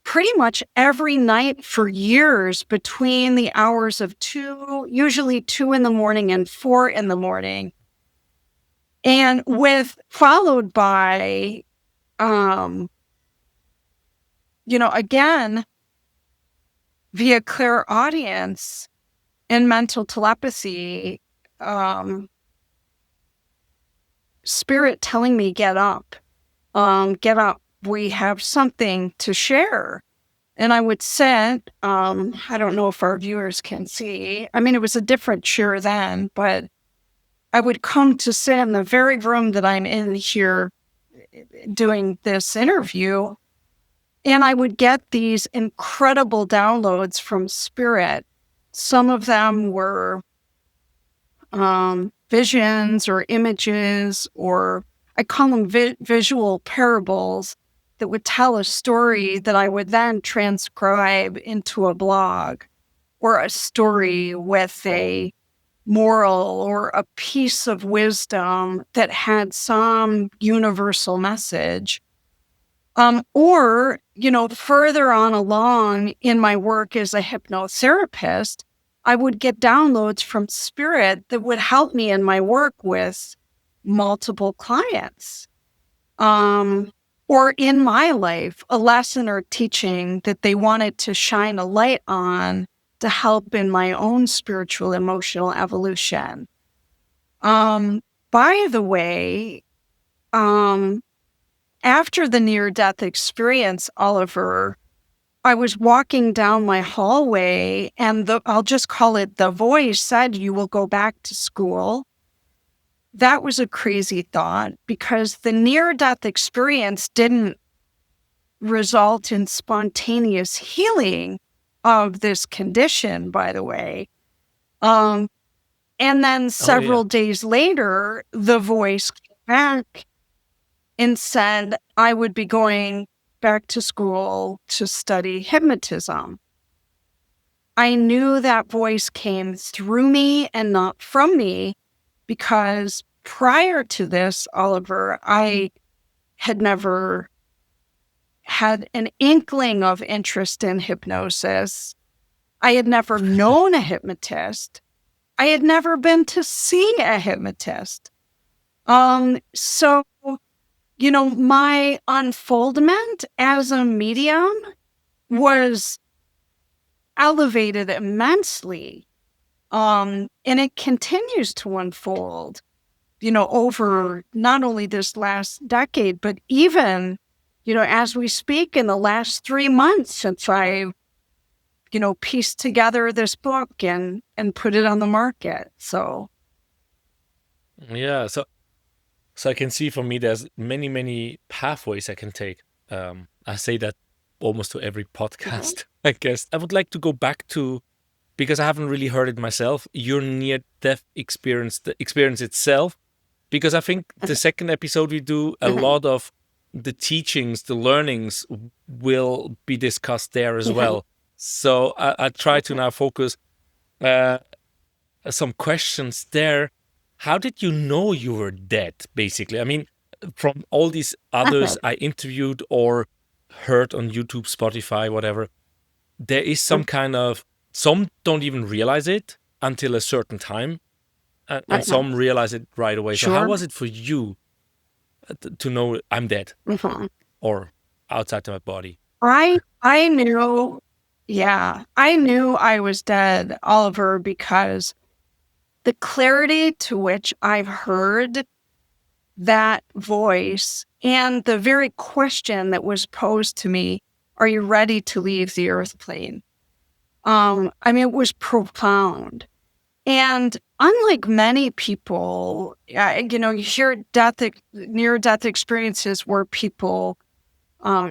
S1: pretty much every night for years between the hours of 2, usually 2 in the morning and 4 in the morning. And followed by, again, via clairaudience and mental telepathy, spirit telling me, get up, we have something to share. And I would sit, I don't know if our viewers can see, I mean, it was a different chair then, but I would come to sit in the very room that I'm in here doing this interview, and I would get these incredible downloads from spirit. Some of them were visions or images, or I call them visual parables that would tell a story that I would then transcribe into a blog, or a story with a moral or a piece of wisdom that had some universal message. Or, further on along in my work as a hypnotherapist, I would get downloads from spirit that would help me in my work with multiple clients. Or in my life, a lesson or teaching that they wanted to shine a light on to help in my own spiritual, emotional evolution. By the way, after the near-death experience, Oliver, I was walking down my hallway, and I'll just call it the voice said, "You will go back to school." That was a crazy thought, because the near-death experience didn't result in spontaneous healing of this condition, by the way. And then several days later, the voice came back and said I would be going back to school to study hypnotism. I knew that voice came through me and not from me, because prior to this, Oliver, I had never had an inkling of interest in hypnosis. I had never known a hypnotist. I had never been to see a hypnotist. So, my unfoldment as a medium was elevated immensely. And it continues to unfold, over not only this last decade, but even, as we speak, in the last 3 months since I, pieced together this book and put it on the market. So.
S2: Yeah. So I can see, for me, there's many pathways I can take. I say that almost to every podcast, I guess. I would like to go back to, because I haven't really heard it myself, your near-death experience, the experience itself. Because I think the second episode we do, a lot of the teachings, the learnings will be discussed there as well. So I try to now focus some questions there. How did you know you were dead, basically? I mean, from all these others I interviewed or heard on YouTube, Spotify, whatever, there is some kind of, some don't even realize it until a certain time, and some realize it right away.
S1: Sure.
S2: So how was it for you to know I'm dead or outside of my body?
S1: I knew, I knew I was dead, Oliver, because the clarity to which I've heard that voice and the very question that was posed to me Are you ready to leave the earth plane? It was profound. And unlike many people, you hear near-death experiences where people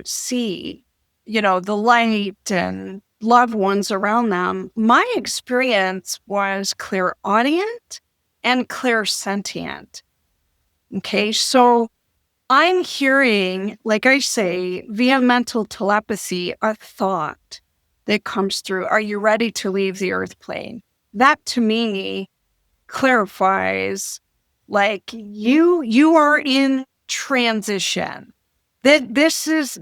S1: see, the light and loved ones around them. My experience was clairaudient and clairsentient. Okay, so I'm hearing, like I say, via mental telepathy, a thought that comes through. Are you ready to leave the earth plane? That to me clarifies, like, you are in transition. That this is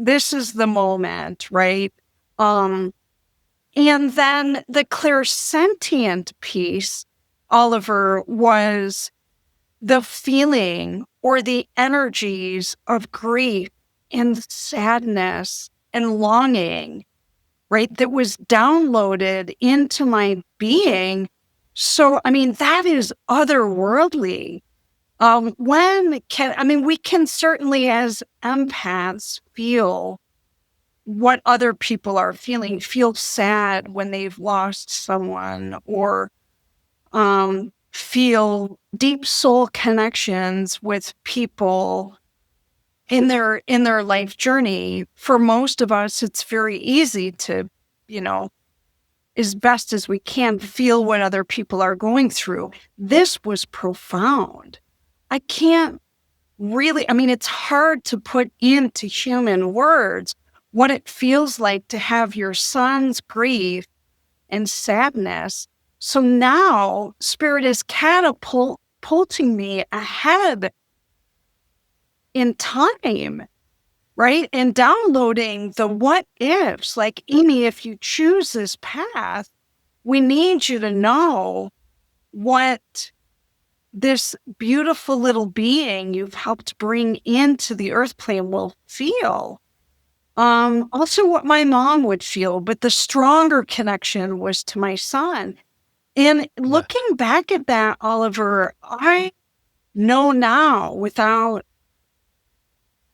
S1: the moment, right? And then the clairsentient piece, Oliver, was the feeling or the energies of grief and sadness and longing, right? That was downloaded into my being. So, that is otherworldly. We can certainly as empaths feel what other people are feeling, feel sad when they've lost someone, or feel deep soul connections with people in their life journey. For most of us, it's very easy to, as best as we can, feel what other people are going through. This was profound. I can't really, it's hard to put into human words what it feels like to have your son's grief and sadness. So now Spirit is catapulting me ahead in time, right? And downloading the what ifs, like, Amy, if you choose this path, we need you to know what this beautiful little being you've helped bring into the earth plane will feel. Also what my mom would feel, but the stronger connection was to my son. And looking back at that, Oliver, I know now without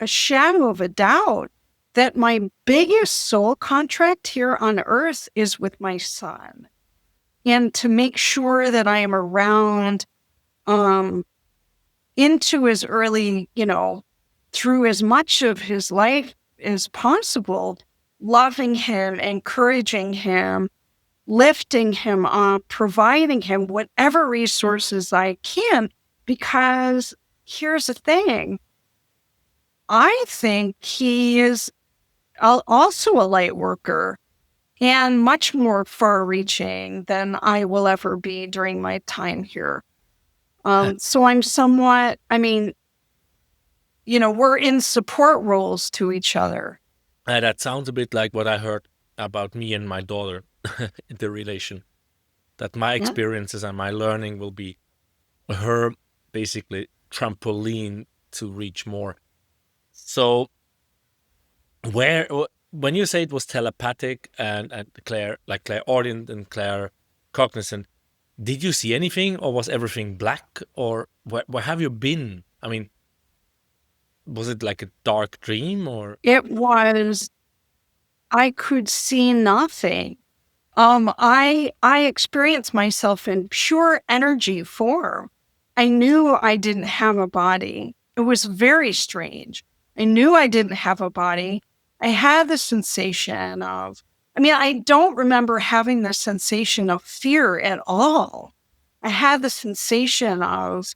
S1: a shadow of a doubt that my biggest soul contract here on earth is with my son. And to make sure that I am around into his early, through as much of his life as possible, loving him, encouraging him, lifting him up, providing him whatever resources I can. Because here's the thing, I think he is also a light worker and much more far-reaching than I will ever be during my time here. So I'm somewhat, we're in support roles to each other.
S2: That sounds a bit like what I heard about me and my daughter, the relation. That my experiences and my learning will be her basically trampoline to reach more. So when you say it was telepathic and clairaudient and claircognizant, did you see anything, or was everything black, or where have you been? Was it like a dark dream, or?
S1: It was, I could see nothing. I experienced myself in pure energy form. I knew I didn't have a body. It was very strange. I knew I didn't have a body. I had the sensation of, I don't remember having the sensation of fear at all. I had the sensation of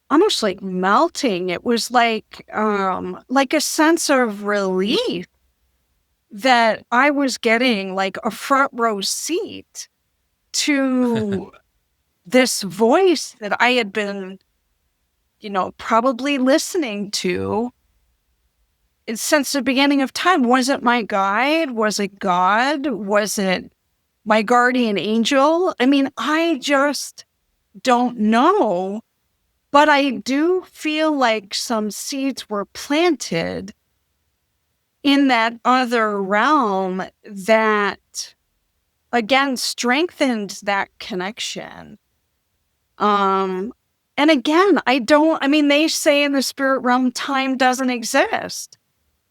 S1: almost like melting. It was like a sense of relief that I was getting, like a front row seat to this voice that I had been, probably listening to since the beginning of time. Was it my guide? Was it God? Was it my guardian angel? I just don't know. But I do feel like some seeds were planted in that other realm that, again, strengthened that connection. And again, they say in the spirit realm, time doesn't exist.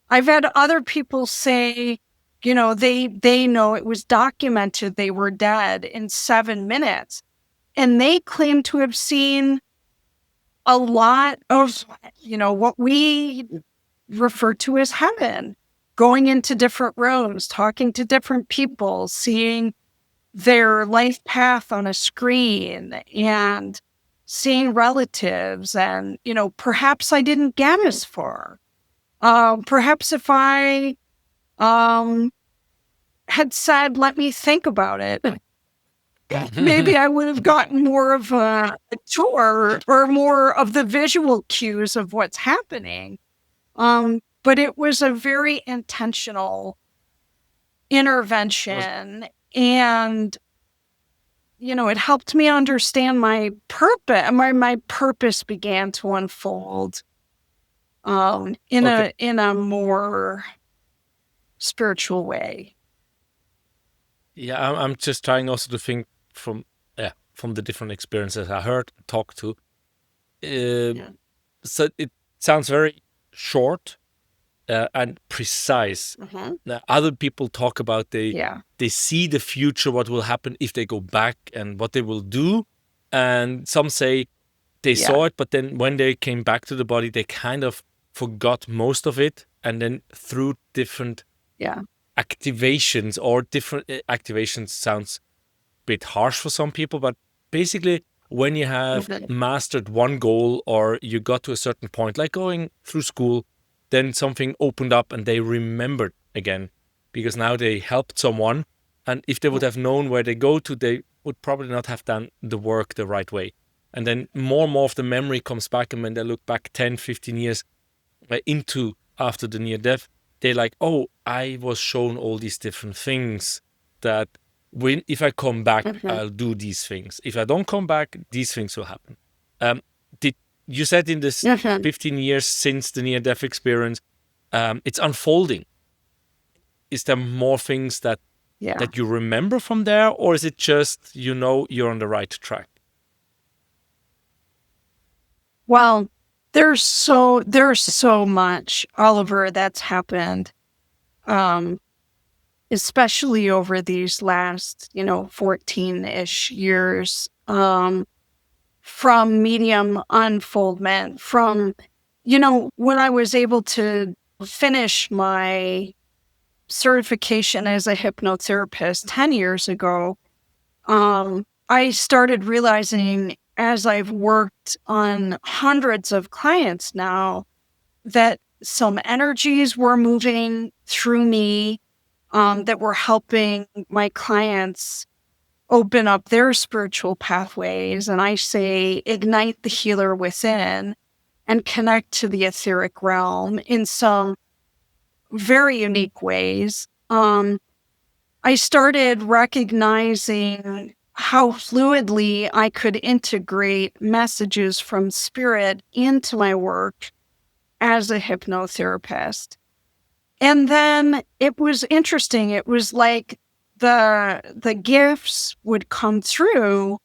S1: I've had other people say, they know it was documented they were dead in 7 minutes. And they claim to have seen a lot of, what we refer to as heaven, going into different rooms, talking to different people, seeing their life path on a screen, and seeing relatives. And, perhaps I didn't get as far. Perhaps if I had said, let me think about it, maybe I would have gotten more of a tour or more of the visual cues of what's happening. But it was a very intentional intervention, and it helped me understand my purpose. My purpose began to unfold in a more spiritual way.
S2: Yeah, I'm just trying also to think from the different experiences I heard, talked to. So it sounds very short and precise. Now, other people talk about they see the future, what will happen if they go back and what they will do. And some say they saw it, but then when they came back to the body, they kind of forgot most of it. And then through different activations, or different activations sounds a bit harsh for some people, but basically when you have mastered one goal, or you got to a certain point, like going through school, then something opened up and they remembered again, because now they helped someone. And if they would have known where they go to, they would probably not have done the work the right way. And then more and more of the memory comes back. And when they look back 10, 15 years into after the near death, they're like, oh, I was shown all these different things that if I come back, I'll do these things. If I don't come back, these things will happen. You said in this 15 years since the near-death experience, it's unfolding. Is there more things that you remember from there, or is it just, you're on the right track?
S1: Well, there's so much, Oliver, that's happened, especially over these last, 14-ish years, from medium unfoldment, from, when I was able to finish my certification as a hypnotherapist 10 years ago, I started realizing, as I've worked on hundreds of clients now, that some energies were moving through me that were helping my clients open up their spiritual pathways. And I say, ignite the healer within and connect to the etheric realm in some very unique ways. I started recognizing how fluidly I could integrate messages from spirit into my work as a hypnotherapist. And then it was interesting. It was like the gifts would come through,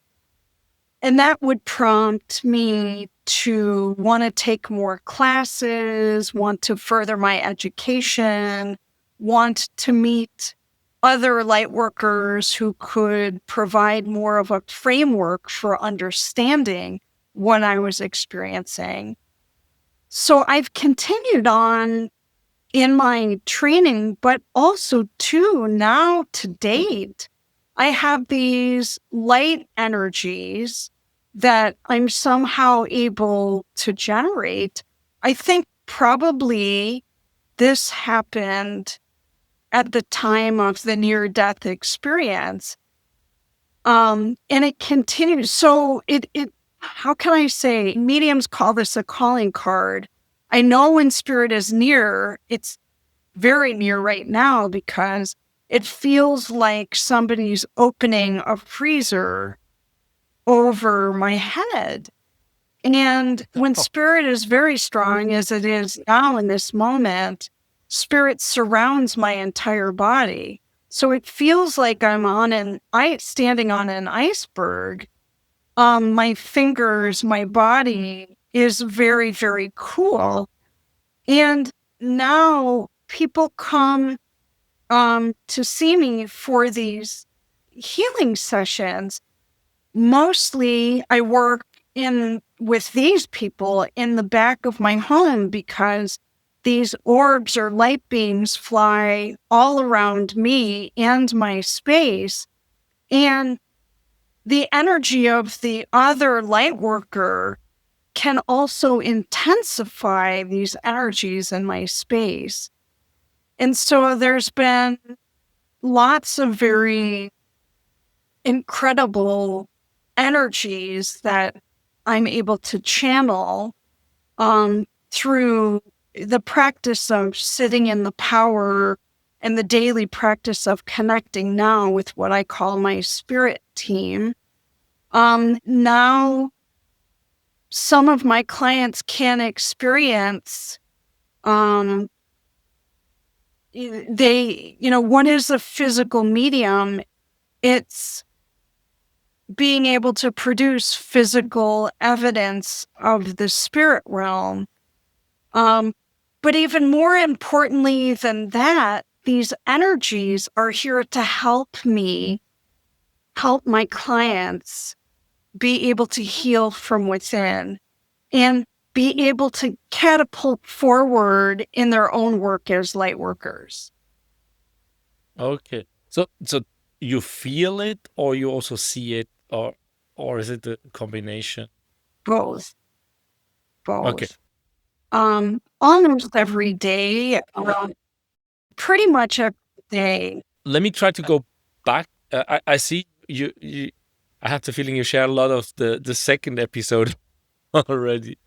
S1: and that would prompt me to want to take more classes, want to further my education, want to meet other Lightworkers who could provide more of a framework for understanding what I was experiencing. So I've continued on in my training, but also too, now to date, I have these light energies that I'm somehow able to generate. I think probably this happened at the time of the near-death experience. And it continues. So it how can I say, mediums call this a calling card. I know when spirit is near, it's very near right now, because it feels like somebody's opening a freezer over my head. And when spirit is very strong, as it is now in this moment, spirit surrounds my entire body. So it feels like I'm standing on an iceberg. My fingers, my body is very, very cool. And now people come to see me for these healing sessions, mostly I work with these people in the back of my home because these orbs or light beams fly all around me and my space. And the energy of the other light worker can also intensify these energies in my space. And so there's been lots of very incredible energies that I'm able to channel through the practice of sitting in the power and the daily practice of connecting now with what I call my spirit team. Now, some of my clients can experience, what is a physical medium? It's being able to produce physical evidence of the spirit realm. But even more importantly than that, these energies are here to help me help my clients be able to heal from within and be able to catapult forward in their own work as light workers.
S2: Okay. So you feel it, or you also see it, or is it a combination?
S1: Both.
S2: Okay.
S1: Almost every day, pretty much every day.
S2: Let me try to go back. I see you. I have the feeling you share a lot of the second episode already.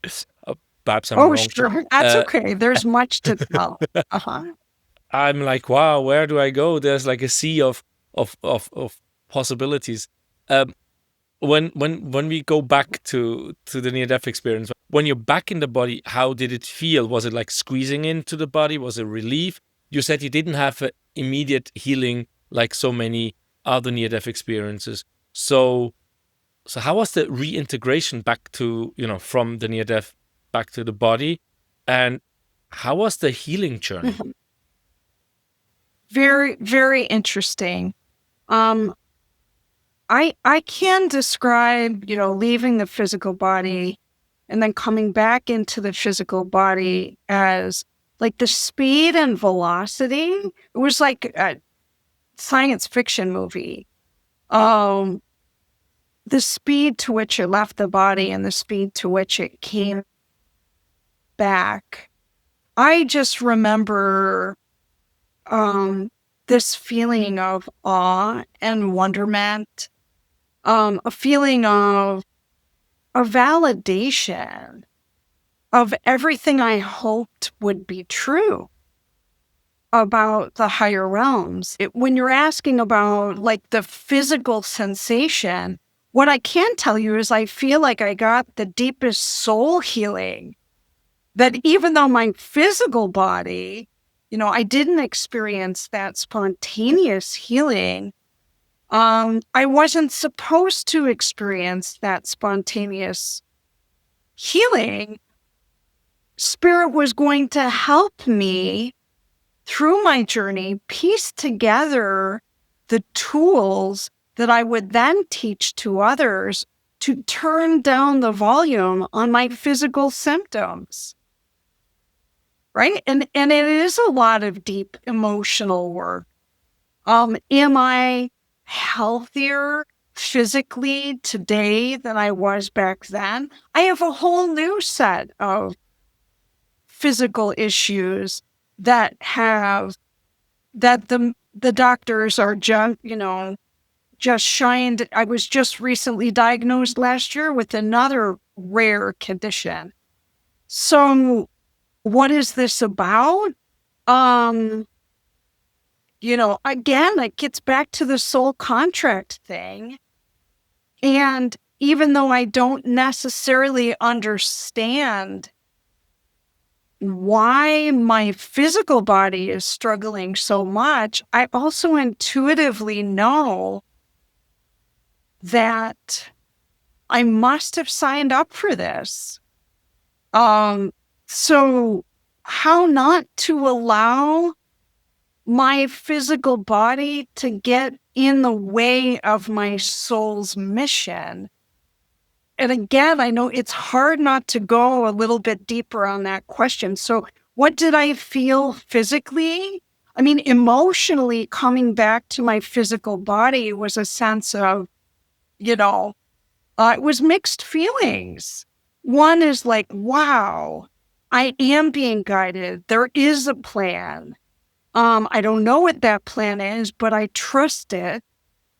S2: Perhaps I'm
S1: Oh,
S2: wrong.
S1: sure. That's okay. There's much to tell.
S2: I'm like, wow, where do I go? There's like a sea of possibilities. When we go back to the near-death experience, when you're back in the body, how did it feel? Was it like squeezing into the body? Was it relief? You said you didn't have an immediate healing like so many other near-death experiences. So how was the reintegration back to, from the near-death back to the body? And how was the healing journey?
S1: Very, very interesting. I can describe, leaving the physical body and then coming back into the physical body as like the speed and velocity. It was like a science fiction movie. The speed to which it left the body and the speed to which it came back. I just remember this feeling of awe and wonderment, a feeling of a validation of everything I hoped would be true about the higher realms. When you're asking about like the physical sensation, what I can tell you is I feel like I got the deepest soul healing, that even though my physical body, I didn't experience that spontaneous healing. I wasn't supposed to experience that spontaneous healing. Spirit was going to help me through my journey piece together the tools that I would then teach to others to turn down the volume on my physical symptoms. Right? And it is a lot of deep emotional work. Am I healthier physically today than I was back then? I have a whole new set of physical issues that the doctors are just shined. I was just recently diagnosed last year with another rare condition. So what is this about? Again, it gets back to the soul contract thing. And even though I don't necessarily understand why my physical body is struggling so much, I also intuitively know that I must have signed up for this. So how not to allow my physical body to get in the way of my soul's mission. And again, I know it's hard not to go a little bit deeper on that question. So what did I feel physically? I mean, emotionally, coming back to my physical body was a sense of, it was mixed feelings. One is like, wow, I am being guided. There is a plan. I don't know what that plan is, but I trust it.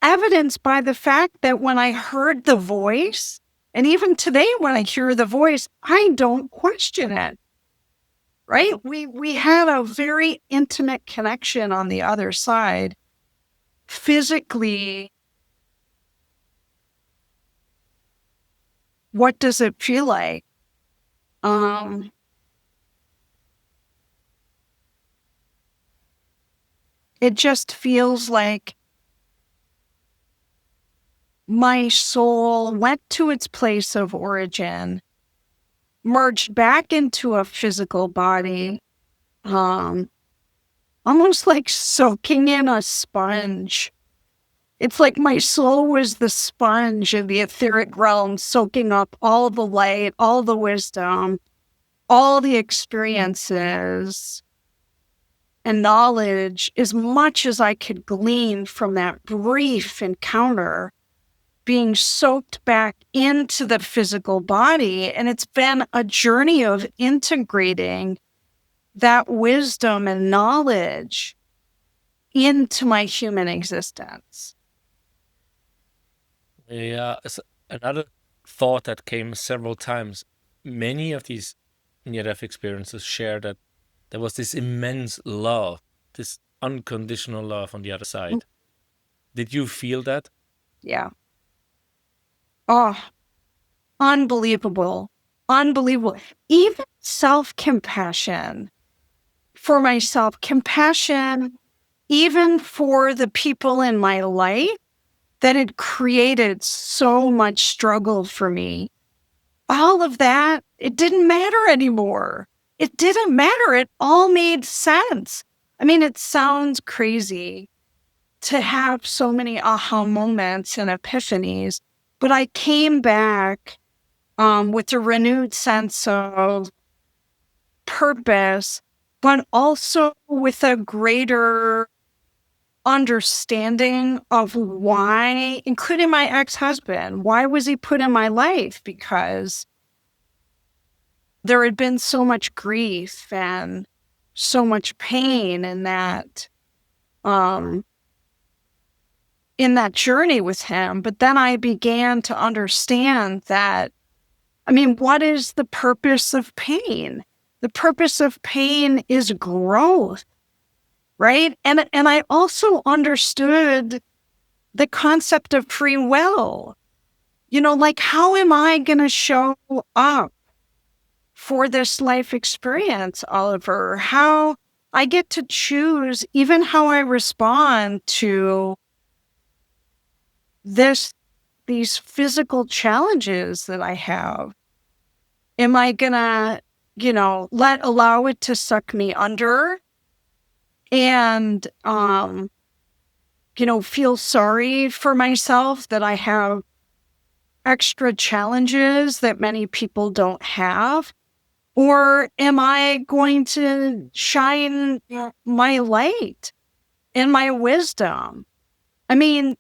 S1: Evidenced by the fact that when I heard the voice, and even today when I hear the voice, I don't question it. Right? We had a very intimate connection on the other side. Physically, what does it feel like? It just feels like my soul went to its place of origin, merged back into a physical body, almost like soaking in a sponge. It's like my soul was the sponge in the etheric realm, soaking up all the light, all the wisdom, all the experiences and knowledge, as much as I could glean from that brief encounter, being soaked back into the physical body. And it's been a journey of integrating that wisdom and knowledge into my human existence.
S2: Yeah, another thought that came several times. Many of these near-death experiences share that there was this immense love, this unconditional love on the other side. Did you feel that?
S1: Yeah. Oh, unbelievable. Unbelievable. Even self-compassion for myself, compassion even for the people in my life that had created so much struggle for me. All of that, it didn't matter anymore. It didn't matter. It all made sense. I mean, it sounds crazy to have so many aha moments and epiphanies, but I came back with a renewed sense of purpose, but also with a greater understanding of why, including my ex-husband, why was he put in my life? Because there had been so much grief and so much pain in that journey with him. But then I began to understand that, I mean, what is the purpose of pain? The purpose of pain is growth, right? And I also understood the concept of free will. Like, how am I going to show up for this life experience, Oliver? How I get to choose even how I respond to these physical challenges that I have. Am I going to, allow it to suck me under and, feel sorry for myself that I have extra challenges that many people don't have? Or am I going to shine my light and my wisdom? I mean,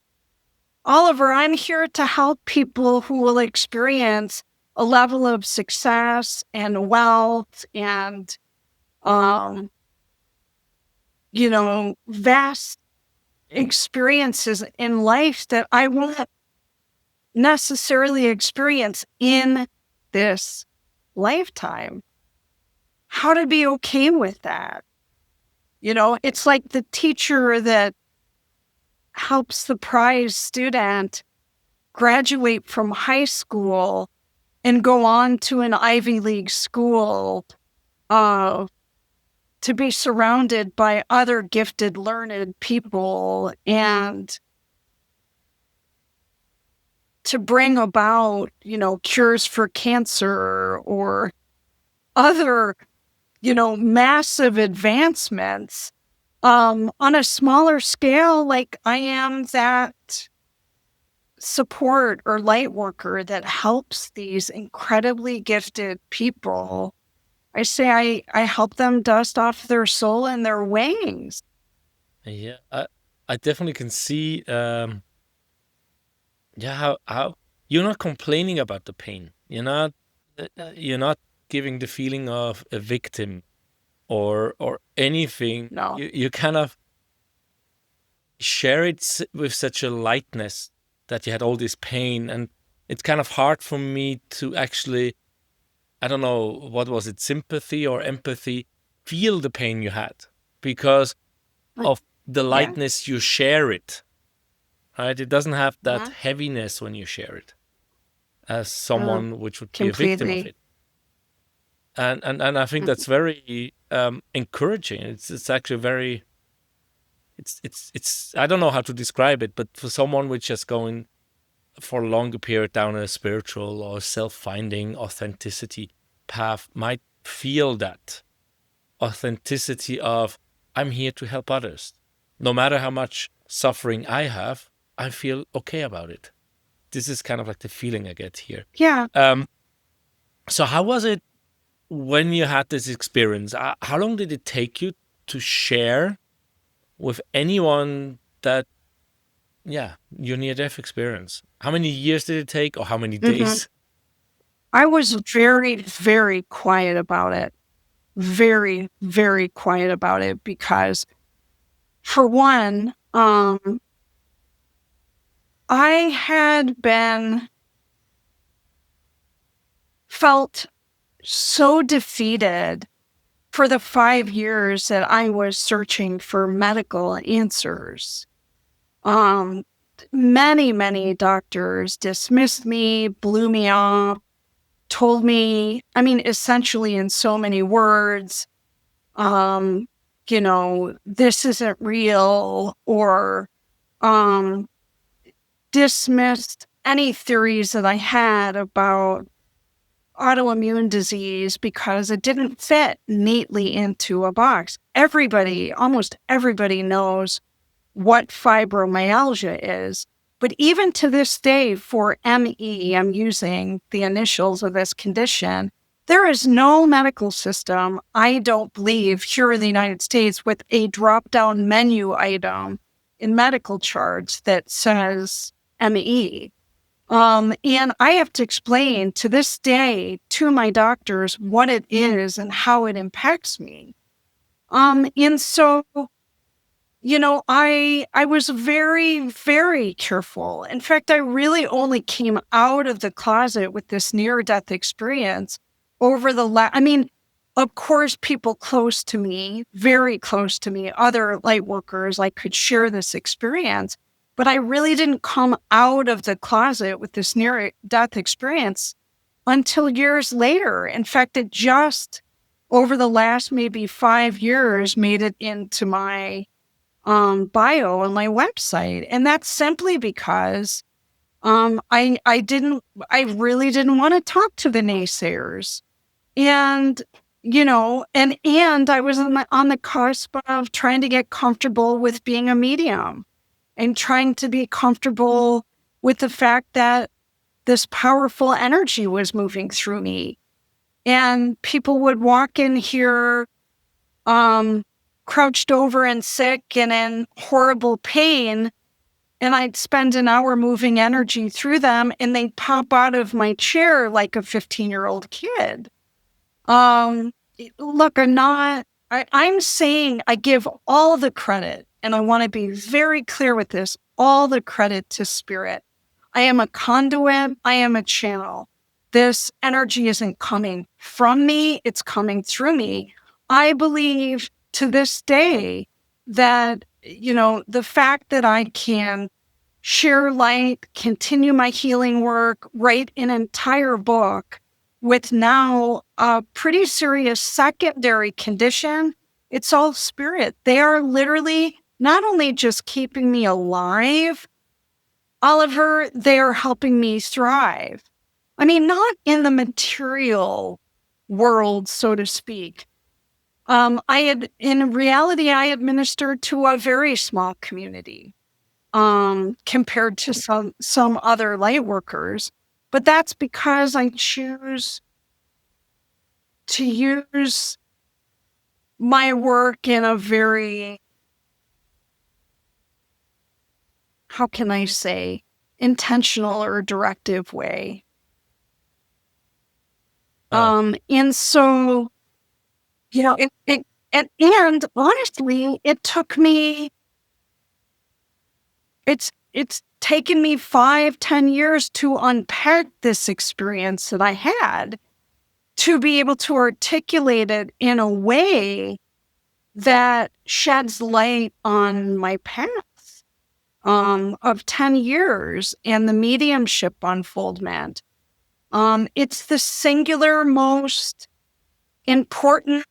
S1: Oliver, I'm here to help people who will experience a level of success and wealth and, vast experiences in life that I won't necessarily experience in this lifetime. How to be okay with that? It's like the teacher that helps the prize student graduate from high school and go on to an Ivy League school to be surrounded by other gifted, learned people and to bring about, cures for cancer or other, massive advancements On a smaller scale, like I am that support or light worker that helps these incredibly gifted people. I say I help them dust off their soul and their wings.
S2: Yeah, I definitely can see, yeah, how you're not complaining about the pain. You're not giving the feeling of a victim or anything.
S1: No.
S2: You kind of share it with such a lightness that you had all this pain, and it's kind of hard for me to actually, I don't know, what was it, sympathy or empathy, feel the pain you had because of the
S1: Yeah.
S2: lightness you share it, right? It doesn't have that
S1: Uh-huh.
S2: heaviness when you share it as
S1: Oh,
S2: someone which would be a victim of
S1: completely.
S2: it. And I think that's very encouraging. It's actually very, it's I don't know how to describe it, but for someone which is going for a longer period down a spiritual or self-finding authenticity path might feel that authenticity of, I'm here to help others. No matter how much suffering I have, I feel okay about it. This is kind of like the feeling I get here.
S1: Yeah.
S2: So how was it when you had this experience? How long did it take you to share with anyone that, yeah, your near-death experience? How many years did it take, or how many
S1: Hmm.
S2: days?
S1: I was very, very quiet about it. Very, very quiet about it because, for one, I had felt so defeated for the 5 years that I was searching for medical answers. Um, Many, many doctors dismissed me, blew me off, told me, I mean, essentially in so many words, um, this isn't real, or um, dismissed any theories that I had about autoimmune disease because it didn't fit neatly into a box. Almost everybody knows what fibromyalgia is. But even to this day, for ME, I'm using the initials of this condition, there is no medical system, I don't believe, here in the United States with a drop down menu item in medical charts that says ME. And I have to explain to this day to my doctors what it is and how it impacts me. And so, I was very, very careful. In fact, I really only came out of the closet with this near-death experience over I mean, of course, people close to me, very close to me, other light workers, I could share this experience, but I really didn't come out of the closet with this near-death experience until years later. In fact, it just over the last maybe 5 years made it into my bio on my website. And that's simply because I really didn't want to talk to the naysayers. And and I was on the cusp of trying to get comfortable with being a medium and trying to be comfortable with the fact that this powerful energy was moving through me. And people would walk in here crouched over and sick and in horrible pain. And I'd spend an hour moving energy through them, and they'd pop out of my chair like a 15-year-old kid. Um, Look, I'm saying I give all the credit, and I want to be very clear with this, all the credit to Spirit. I am a conduit. I am a channel. This energy isn't coming from me. It's coming through me. I believe to this day that, the fact that I can share light, continue my healing work, write an entire book with now a pretty serious secondary condition, it's all Spirit. They are literally not only just keeping me alive, Oliver, they are helping me thrive. I mean, not in the material world, so to speak, In reality, I administered to a very small community, compared to some other light workers. But that's because I choose to use my work in a very, how can I say, intentional or directive way. And so, and honestly, it took me, it's taken me 5-10 years to unpack this experience that I had, to be able to articulate it in a way that sheds light on my path of 10 years and the mediumship unfoldment. It's the singular most important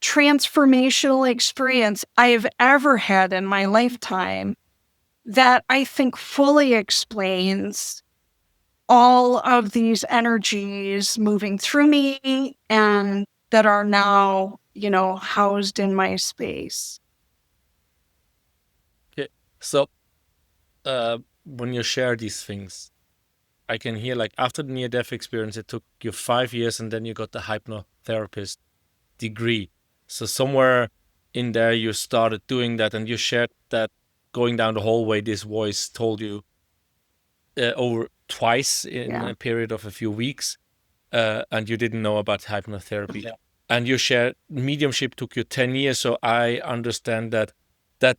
S1: transformational experience I've ever had in my lifetime that I think fully explains all of these energies moving through me and that are now, housed in my space.
S2: Okay. So, when you share these things, I can hear, like, after the near-death experience, it took you 5 years, and then you got the hypnotherapist degree. So somewhere in there, you started doing that, and you shared that going down the hallway, this voice told you over twice in a period of a few weeks, and you didn't know about hypnotherapy. Yeah. And you shared mediumship took you 10 years. So I understand that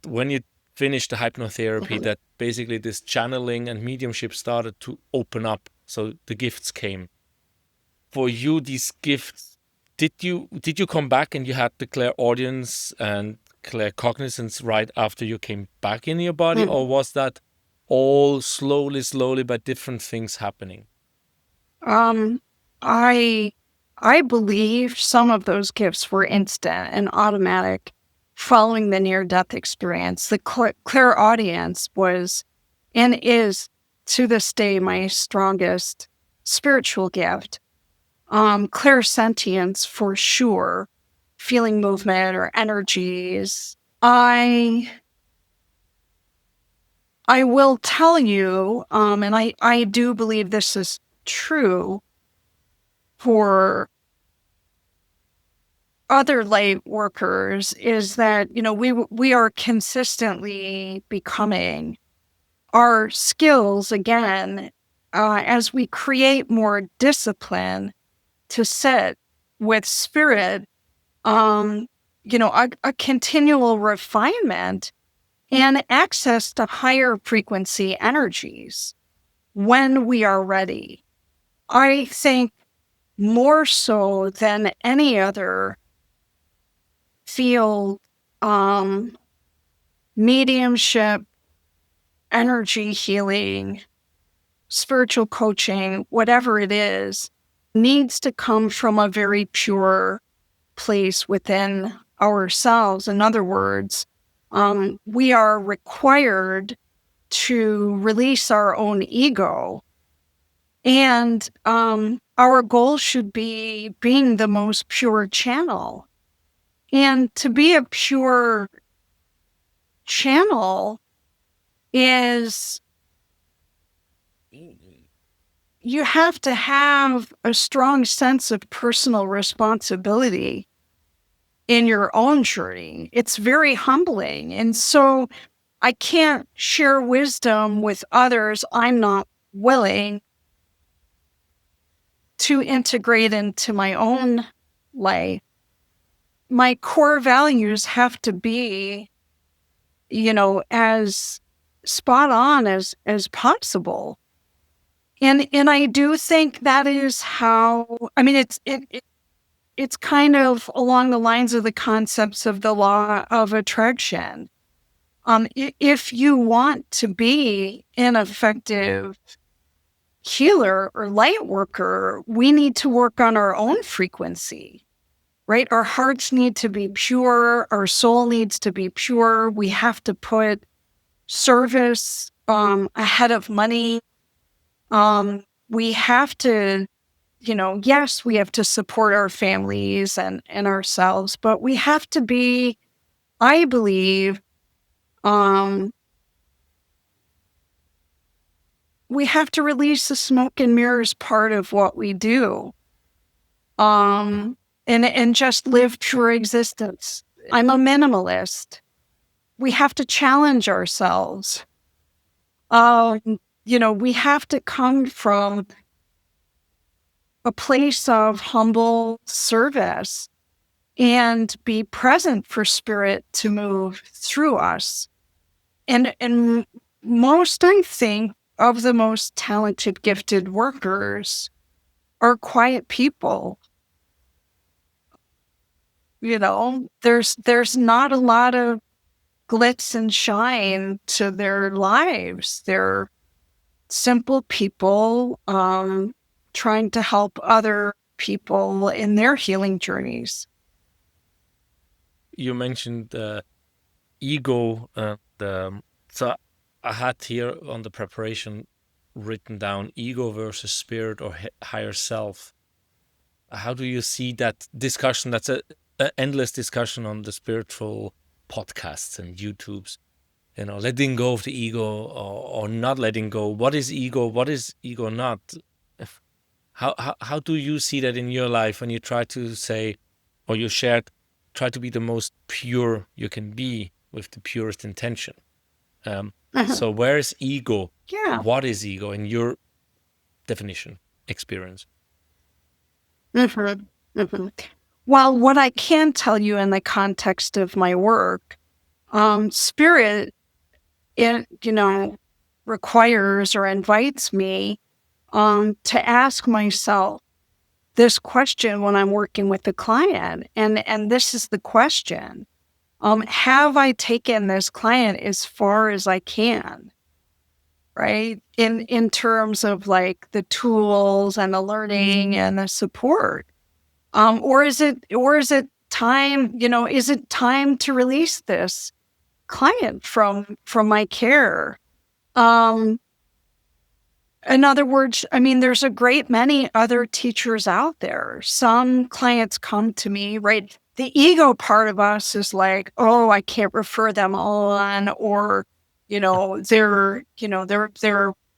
S2: when you finished the hypnotherapy, that basically this channeling and mediumship started to open up. So the gifts came. For you, these gifts, did you come back and you had the clairaudience and claircognizance right after you came back in your body, or was that all slowly, but different things happening?
S1: I believe some of those gifts were instant and automatic following the near-death experience. The clairaudience was and is to this day my strongest spiritual gift. Clairsentience for sure, feeling movement or energies. I will tell you, and I do believe this is true for other light workers, is that, we are consistently becoming our skills again, as we create more discipline to sit with spirit, a continual refinement and access to higher frequency energies when we are ready. I think more so than any other field, mediumship, energy healing, spiritual coaching, whatever it is, needs to come from a very pure place within ourselves. In other words, we are required to release our own ego. And our goal should be being the most pure channel. And to be a pure channel is, you have to have a strong sense of personal responsibility in your own journey. It's very humbling. And so I can't share wisdom with others I'm not willing to integrate into my own life. My core values have to be, as spot on as possible. And I do think that is how, it's kind of along the lines of the concepts of the law of attraction. If you want to be an effective healer or light worker, we need to work on our own frequency, right? Our hearts need to be pure. Our soul needs to be pure. We have to put service ahead of money. We have to, yes, we have to support our families and ourselves, but we have to be, I believe, we have to release the smoke and mirrors part of what we do, and just live pure existence. I'm a minimalist. We have to challenge ourselves. We have to come from a place of humble service and be present for spirit to move through us. And most, I think, of the most talented, gifted workers are quiet people. There's not a lot of glitz and shine to their lives. They're simple people trying to help other people in their healing journeys.
S2: You mentioned ego. So I had here on the preparation written down ego versus spirit or higher self. How do you see that discussion? That's an endless discussion on the spiritual podcasts and YouTubes. Letting go of the ego or not letting go. What is ego? What is ego not? How do you see that in your life when you try to say, or you shared, try to be the most pure you can be with the purest intention? So where is ego?
S1: Yeah.
S2: What is ego in your definition, experience?
S1: Well, what I can tell you in the context of my work, spirit, it requires or invites me to ask myself this question when I'm working with the client, and this is the question: have I taken this client as far as I can? Right? In terms of like the tools and the learning and the support. Or is it time, is it time to release this client from my care? In other words, there's a great many other teachers out there. Some clients come to me, right? The ego part of us is like, oh, I can't refer them on, or they're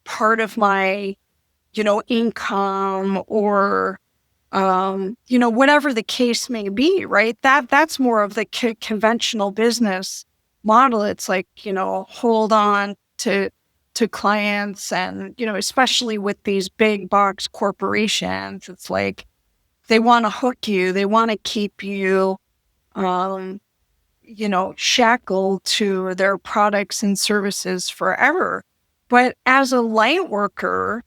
S1: part of my income, or whatever the case may be, right? That's more of the conventional business model. It's like, hold on to clients, and especially with these big box corporations, it's like they want to hook you, they want to keep you shackled to their products and services forever. But as a light worker,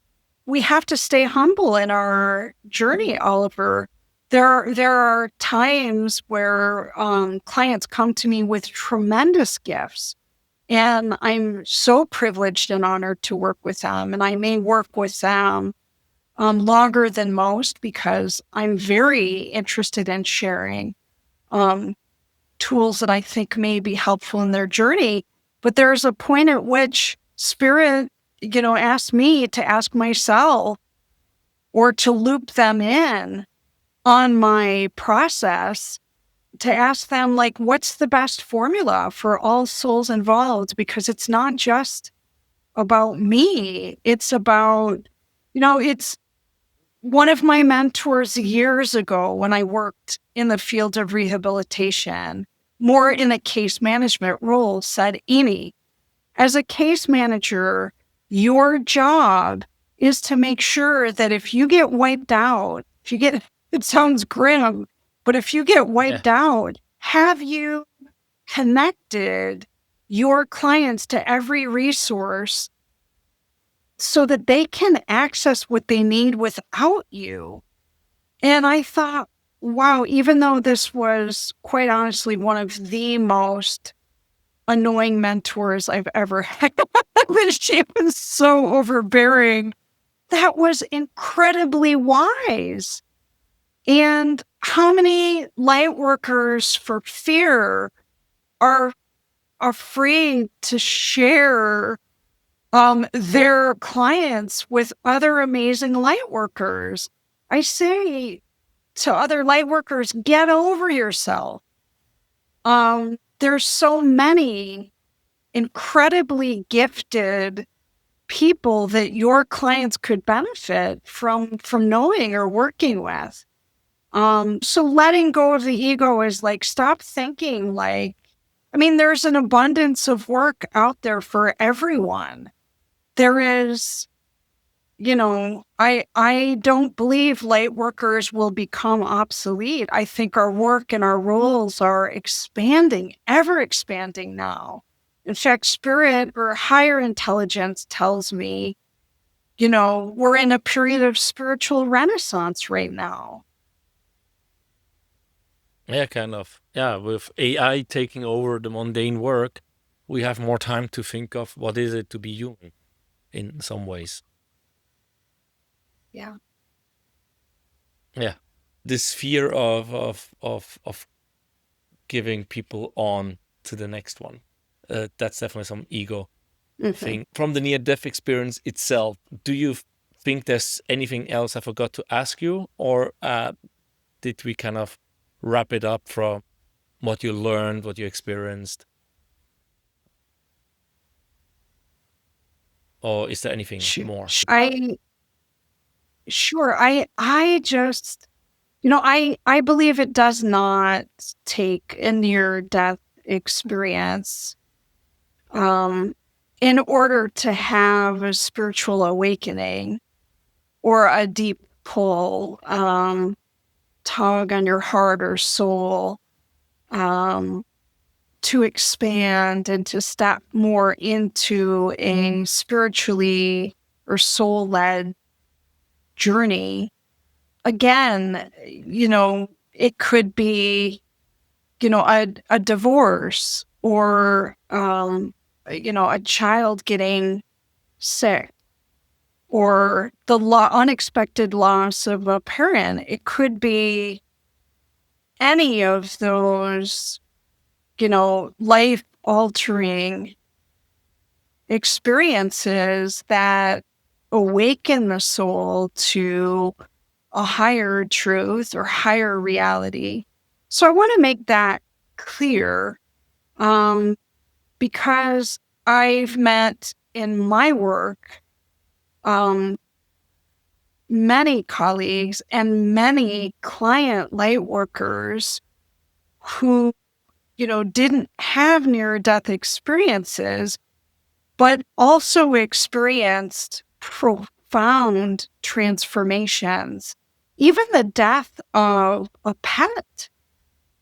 S1: we have to stay humble in our journey, Oliver. There are times where clients come to me with tremendous gifts, and I'm so privileged and honored to work with them. And I may work with them longer than most because I'm very interested in sharing tools that I think may be helpful in their journey. But there's a point at which spirit, asked me to ask myself, or to loop them in on my process, to ask them, like, what's the best formula for all souls involved? Because it's not just about me. It's about, it's one of my mentors years ago when I worked in the field of rehabilitation, more in a case management role, said, Amy, as a case manager, your job is to make sure that if you get wiped out, it sounds grim, but if you get wiped out, have you connected your clients to every resource so that they can access what they need without you? And I thought, wow, even though this was quite honestly one of the most annoying mentors I've ever had, she was so overbearing, that was incredibly wise. And how many light workers, for fear, are afraid to share their clients with other amazing light workers? I say to other light workers, get over yourself. There's so many incredibly gifted people that your clients could benefit from knowing or working with. So letting go of the ego is like, stop thinking like, I mean, there's an abundance of work out there for everyone. There is, I don't believe light workers will become obsolete. I think our work and our roles are expanding, ever expanding now. In fact, spirit or higher intelligence tells me, we're in a period of spiritual renaissance right now.
S2: Yeah, kind of. Yeah, with AI taking over the mundane work, we have more time to think of what is it to be human in some ways.
S1: Yeah.
S2: Yeah. This fear of giving people on to the next one. That's definitely some ego thing. From the near-death experience itself, do you think there's anything else I forgot to ask you? Or did we kind of wrap it up from what you learned, what you experienced? Or is there anything more?
S1: I just, I believe it does not take a near-death experience in order to have a spiritual awakening or a deep pull, tug on your heart or soul, to expand and to step more into a spiritually or soul-led journey. Again, it could be, a divorce or, a child getting sick or the unexpected loss of a parent. It could be any of those, life-altering experiences that awaken the soul to a higher truth or higher reality. So I want to make that clear, because I've met in my work many colleagues and many client light workers who, didn't have near-death experiences, but also experienced profound transformations. Even the death of a pet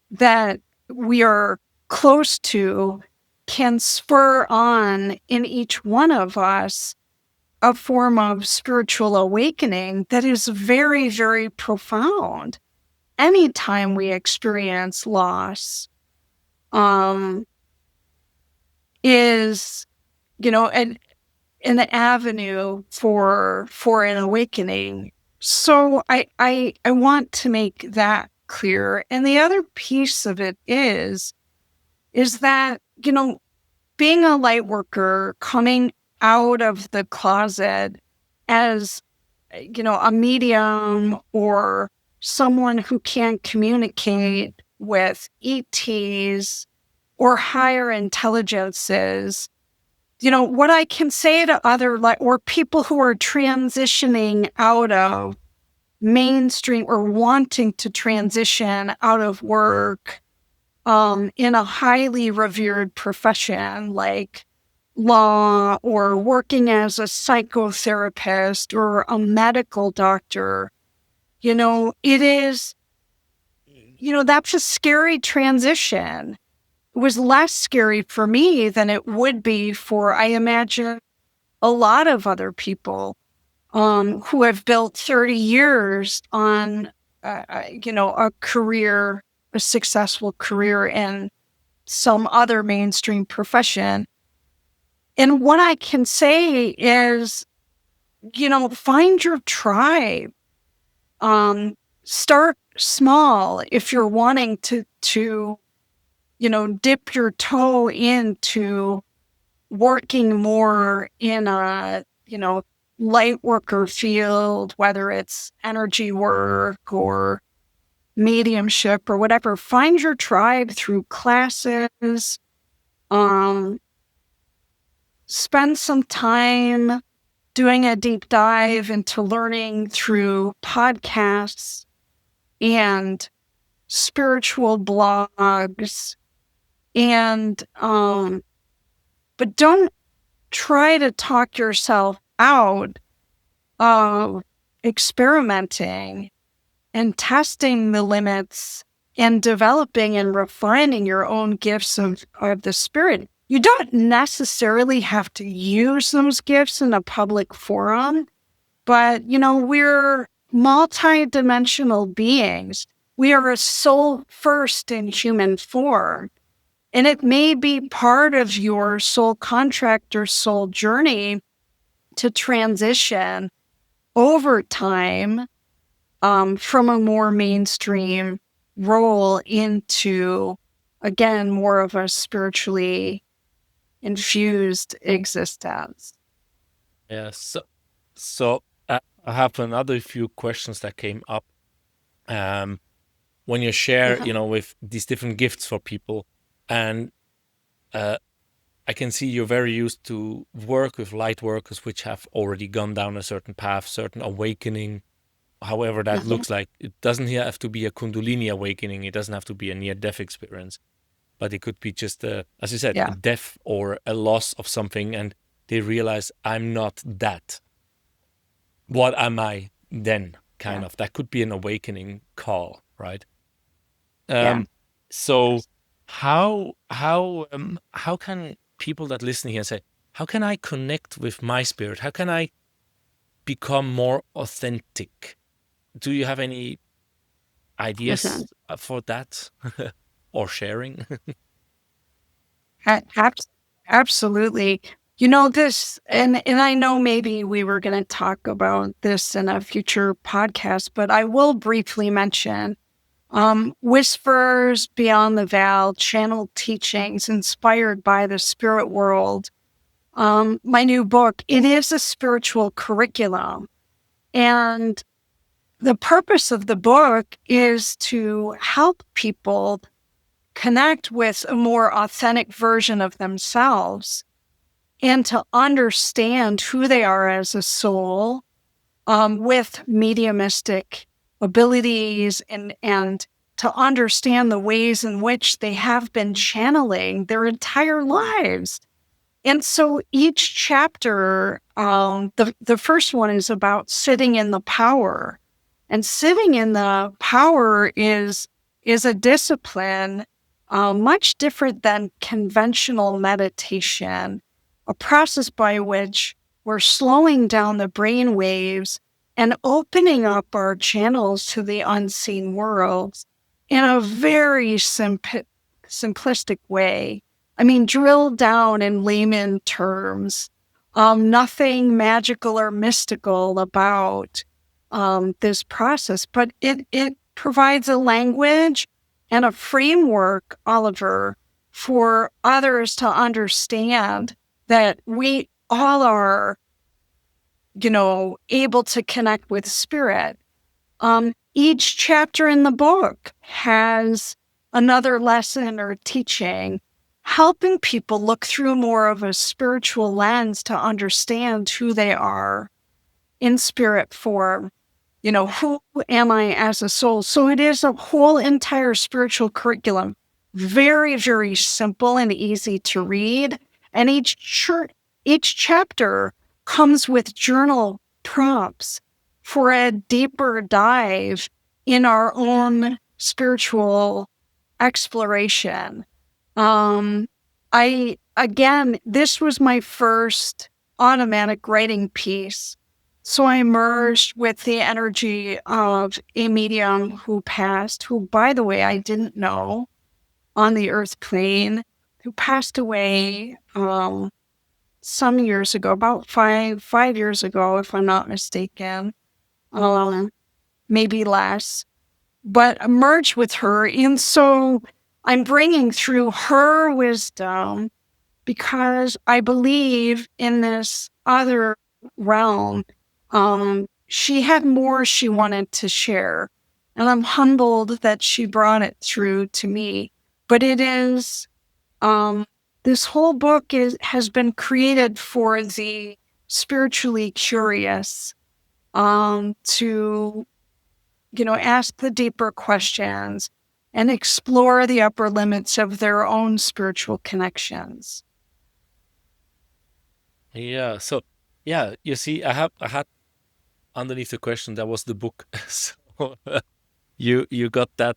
S1: that we are close to can spur on in each one of us a form of spiritual awakening that is very, very profound. Anytime we experience loss, is, an avenue for an awakening. So I want to make that clear. And the other piece of it is that, being a light worker, coming out of the closet as, a medium or someone who can communicate with ETs or higher intelligences, what I can say to other or people who are transitioning out of mainstream or wanting to transition out of work in a highly revered profession like law or working as a psychotherapist or a medical doctor, it is, that's a scary transition. It was less scary for me than it would be for, I imagine, a lot of other people who have built 30 years on, a career, a successful career in some other mainstream profession. And what I can say is, find your tribe. Start small if you're wanting to dip your toe into working more in a, light worker field, whether it's energy work or mediumship or whatever, find your tribe through classes. Spend some time doing a deep dive into learning through podcasts and spiritual blogs. And, but don't try to talk yourself out of experimenting and testing the limits and developing and refining your own gifts of the spirit. You don't necessarily have to use those gifts in a public forum, but, we're multidimensional beings. We are a soul first in human form. And it may be part of your soul contract or soul journey to transition over time from a more mainstream role into, again, more of a spiritually infused existence.
S2: Yeah. So I have another few questions that came up. When you share, with these different gifts for people, and I can see you're very used to work with light workers, which have already gone down a certain path, certain awakening, however that looks like. It doesn't have to be a Kundalini awakening. It doesn't have to be a near-death experience, but it could be just as you said, a death or a loss of something, and they realize I'm not that. What am I then? Kind of. That could be an awakening call, right? So how can people that listen here say, how can I connect with my spirit? How can I become more authentic? Do you have any ideas for that or sharing?
S1: Absolutely. This, and I know maybe we were going to talk about this in a future podcast, but I will briefly mention Whispers Beyond the Veil, channeled teachings inspired by the spirit world. My new book, it is a spiritual curriculum. And the purpose of the book is to help people connect with a more authentic version of themselves and to understand who they are as a soul with mediumistic abilities and to understand the ways in which they have been channeling their entire lives. And so each chapter, the first one is about sitting in the power. And sitting in the power is a discipline much different than conventional meditation, a process by which we're slowing down the brain waves and opening up our channels to the unseen worlds in a very simplistic way. I mean, drill down in layman terms, nothing magical or mystical about this process, but it provides a language and a framework, Oliver, for others to understand that we all are, able to connect with spirit. Each chapter in the book has another lesson or teaching, helping people look through more of a spiritual lens to understand who they are in spirit form. Who am I as a soul? So it is a whole entire spiritual curriculum, very, very simple and easy to read. And each chapter comes with journal prompts for a deeper dive in our own spiritual exploration. This was my first automatic writing piece. So I merged with the energy of a medium who passed, who, by the way, I didn't know, on the earth plane, who passed away some years ago, about five years ago, if I'm not mistaken, maybe less, but I merged with her. And so I'm bringing through her wisdom because I believe in this other realm, she had more she wanted to share. And I'm humbled that she brought it through to me. But it is, this whole book has been created for the spiritually curious, to, ask the deeper questions and explore the upper limits of their own spiritual connections.
S2: Yeah. So, yeah, you see, I had underneath the question, that was the book. So you got that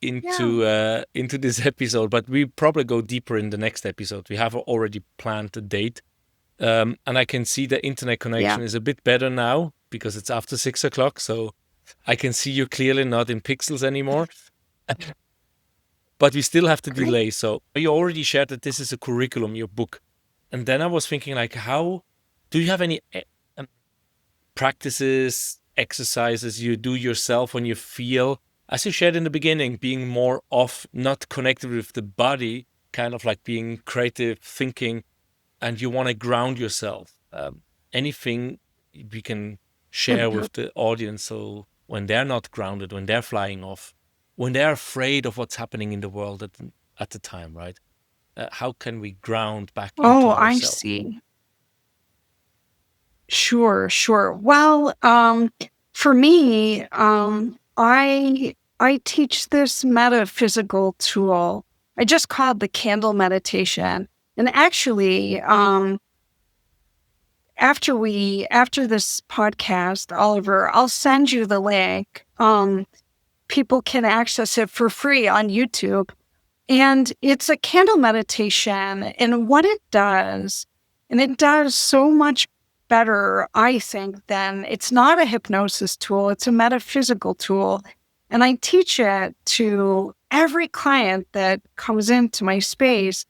S2: into this episode, but we probably go deeper in the next episode. We have already planned a date. And I can see the internet connection is a bit better now because it's after 6:00. So I can see you clearly, not in pixels anymore. But we still have the delay. So you already shared that this is a curriculum, your book. And then I was thinking, like, how do you have any practices, exercises you do yourself when you feel, as you shared in the beginning, being more off, not connected with the body, kind of like being creative, thinking, and you want to ground yourself? Anything we can share with the audience, so when they're not grounded, when they're flying off, when they're afraid of what's happening in the world at the time, right? How can we ground back into ourselves?
S1: I see. Sure. Well, for me, I teach this metaphysical tool. I just call it the candle meditation. And actually, after this podcast, Oliver, I'll send you the link. People can access it for free on YouTube. And it's a candle meditation. And what it does, and it does so much better, I think, than, it's not a hypnosis tool, it's a metaphysical tool. And I teach it to every client that comes into my space.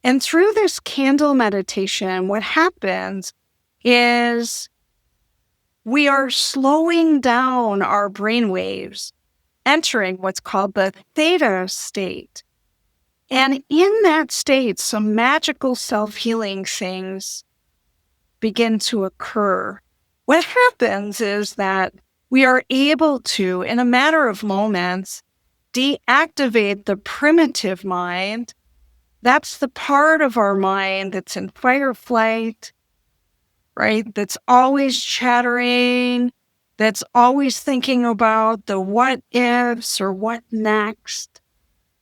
S1: And through this candle meditation, what happens is we are slowing down our brain waves, entering what's called the theta state. And in that state, some magical self-healing things begin to occur. What happens is that we are able to, in a matter of moments, deactivate the primitive mind. That's the part of our mind that's in fight or flight, right? That's always chattering, that's always thinking about the what ifs or what next.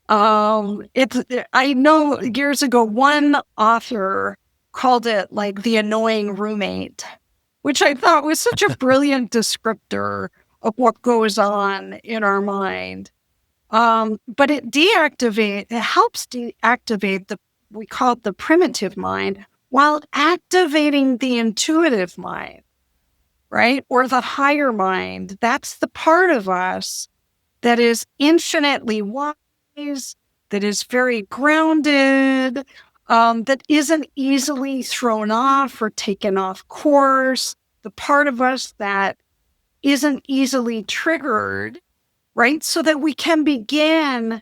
S1: I know years ago, one author called it like the annoying roommate, which I thought was such a brilliant descriptor of what goes on in our mind. But it helps deactivate we call it the primitive mind, while activating the intuitive mind, right? Or the higher mind. That's the part of us that is infinitely wise, that is very grounded, that isn't easily thrown off or taken off course, the part of us that isn't easily triggered, right? So that we can begin,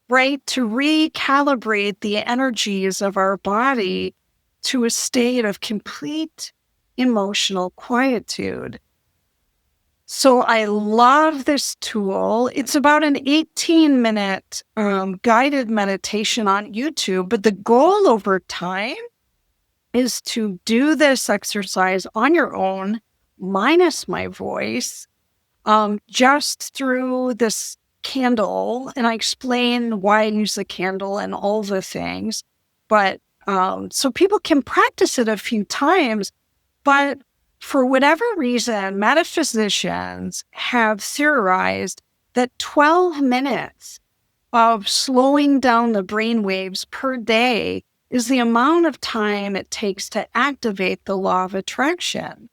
S1: right, to recalibrate the energies of our body to a state of complete emotional quietude. So I love this tool. It's about an 18-minute guided meditation on YouTube, but the goal over time is to do this exercise on your own, minus my voice, just through this candle. And I explain why I use the candle and all the things. But so people can practice it a few times, but for whatever reason, metaphysicians have theorized that 12 minutes of slowing down the brain waves per day is the amount of time it takes to activate the law of attraction.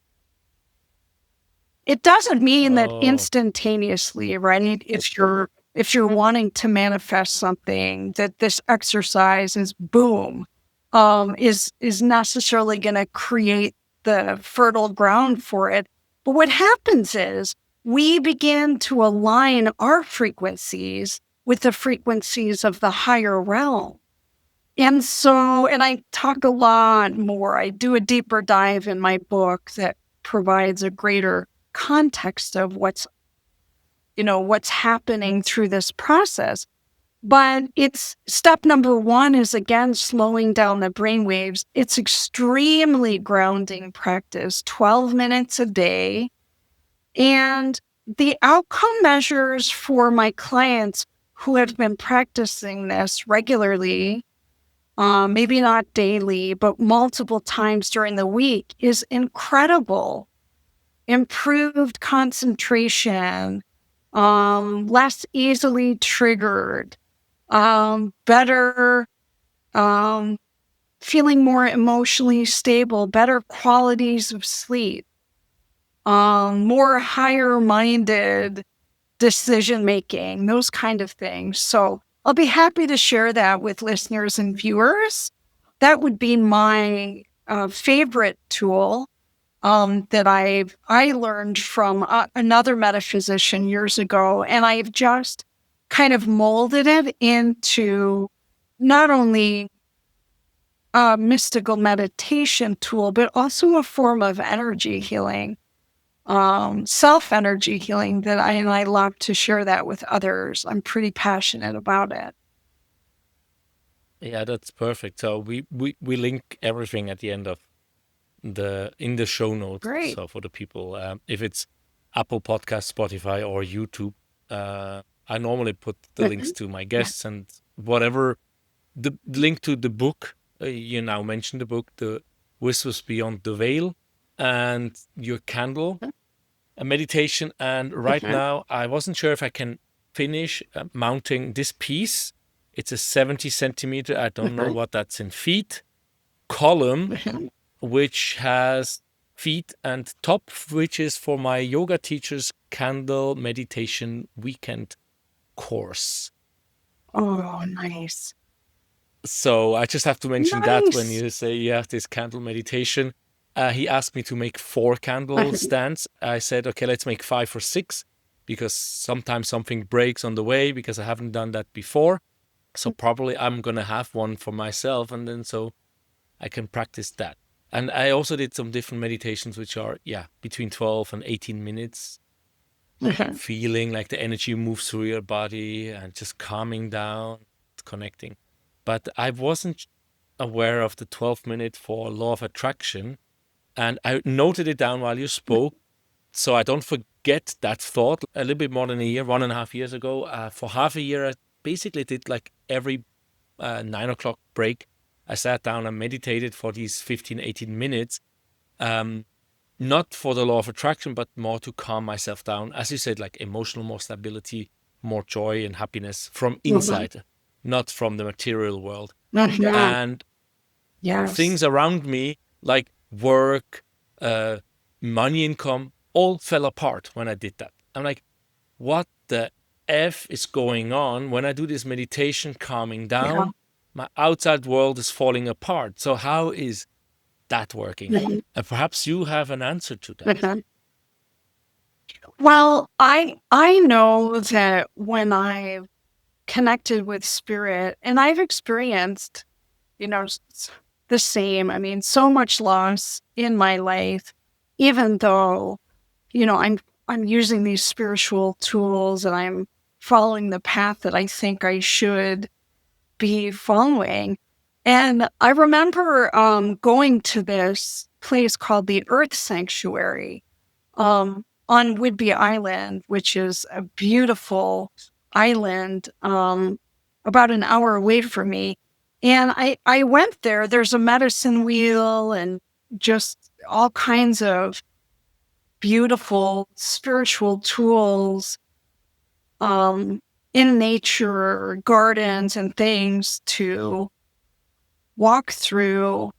S1: It doesn't mean that instantaneously, right? If you're wanting to manifest something, that this exercise is boom, is necessarily going to create the fertile ground for it. But what happens is we begin to align our frequencies with the frequencies of the higher realm. And I talk a lot more. I do a deeper dive in my book that provides a greater context of what's happening through this process. But it's step number one is, again, slowing down the brain waves. It's extremely grounding practice, 12 minutes a day. And the outcome measures for my clients who have been practicing this regularly, maybe not daily, but multiple times during the week, is incredible. Improved concentration, less easily triggered, better, feeling more emotionally stable, better qualities of sleep, more higher-minded decision-making, those kind of things. So I'll be happy to share that with listeners and viewers. That would be my favorite tool that I learned from another metaphysician years ago, and I've just kind of molded it into not only a mystical meditation tool, but also a form of energy healing, self-energy healing that I love to share that with others. I'm pretty passionate about it.
S2: Yeah, that's perfect. So we link everything at the end of in the show notes.
S1: Great.
S2: So for the people, if it's Apple Podcast, Spotify, or YouTube, I normally put the links to my guests and whatever. The link to the book, you now mentioned the book, The Whispers Beyond the Veil, and your candle, a meditation. And right now, I wasn't sure if I can finish mounting this piece. It's a 70 centimeter, I don't know what that's in feet, column, which has feet and top, which is for my yoga teacher's candle meditation weekend course.
S1: Oh, nice.
S2: So I just have to mention that when you say you have this candle meditation. He asked me to make 4 candle stands. I said, okay, let's make 5 or 6, because sometimes something breaks on the way, because I haven't done that before. So probably I'm going to have one for myself, and then so I can practice that. And I also did some different meditations, which are, between 12 and 18 minutes. Feeling like the energy moves through your body and just calming down, connecting. But I wasn't aware of the 12-minute for law of attraction. And I noted it down while you spoke, so I don't forget that thought. A little bit more than a year, 1.5 years ago, for half a year, I basically did like every 9 o'clock break, I sat down and meditated for these 15, 18 minutes. Not for the law of attraction, but more to calm myself down. As you said, like emotional, more stability, more joy and happiness from inside, not from the material world. And things around me, like work, money income, all fell apart when I did that. I'm like, what the F is going on? When I do this meditation, calming down, my outside world is falling apart. So how is that working? And perhaps you have an answer to that.
S1: Well, I know that when I've connected with spirit, and I've experienced, the same. I mean, so much loss in my life, even though, I'm using these spiritual tools and I'm following the path that I think I should be following. And I remember going to this place called the Earth Sanctuary on Whidbey Island, which is a beautiful island about an hour away from me. And I went there. There's a medicine wheel and just all kinds of beautiful spiritual tools in nature, gardens and things to walk through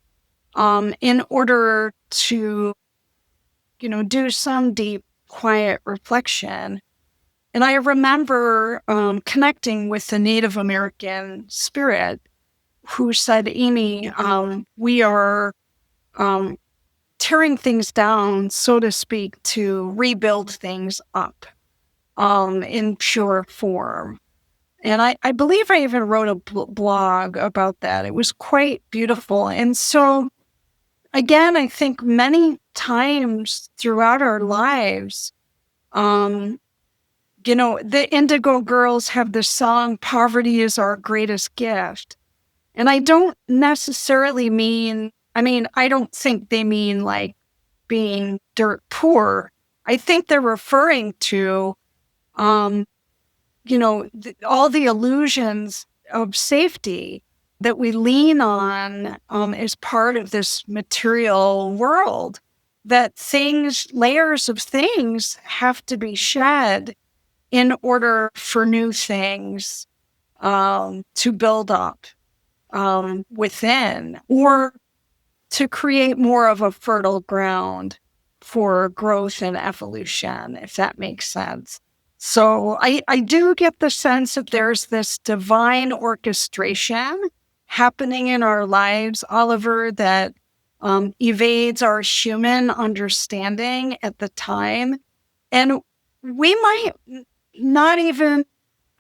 S1: in order to, do some deep, quiet reflection. And I remember connecting with the Native American spirit who said, Amy, we are tearing things down, so to speak, to rebuild things up in pure form. And I believe I even wrote a blog about that. It was quite beautiful. And so, again, I think many times throughout our lives, the Indigo Girls have the song, "Poverty is Our Greatest Gift." And I don't necessarily mean, I don't think they mean like being dirt poor. I think they're referring to, all the illusions of safety that we lean on as part of this material world, that layers of things have to be shed in order for new things to build up within, or to create more of a fertile ground for growth and evolution, if that makes sense. So I do get the sense that there's this divine orchestration happening in our lives, Oliver, that evades our human understanding at the time. And we might not even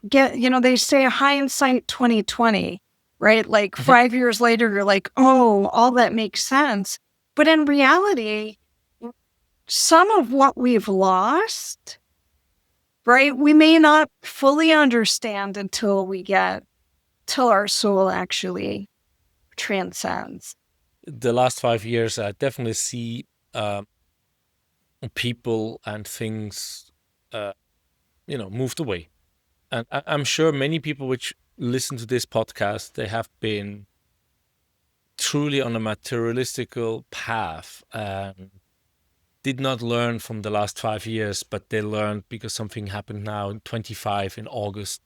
S1: get, they say hindsight 2020, right? Like 5 years later, you're like, oh, all that makes sense. But in reality, some of what we've lost, right, we may not fully understand until our soul actually transcends.
S2: The last 5 years, I definitely see people and things, moved away. And I'm sure many people which listen to this podcast, they have been truly on a materialistical path and did not learn from the last 5 years, but they learned because something happened now in 25 in August,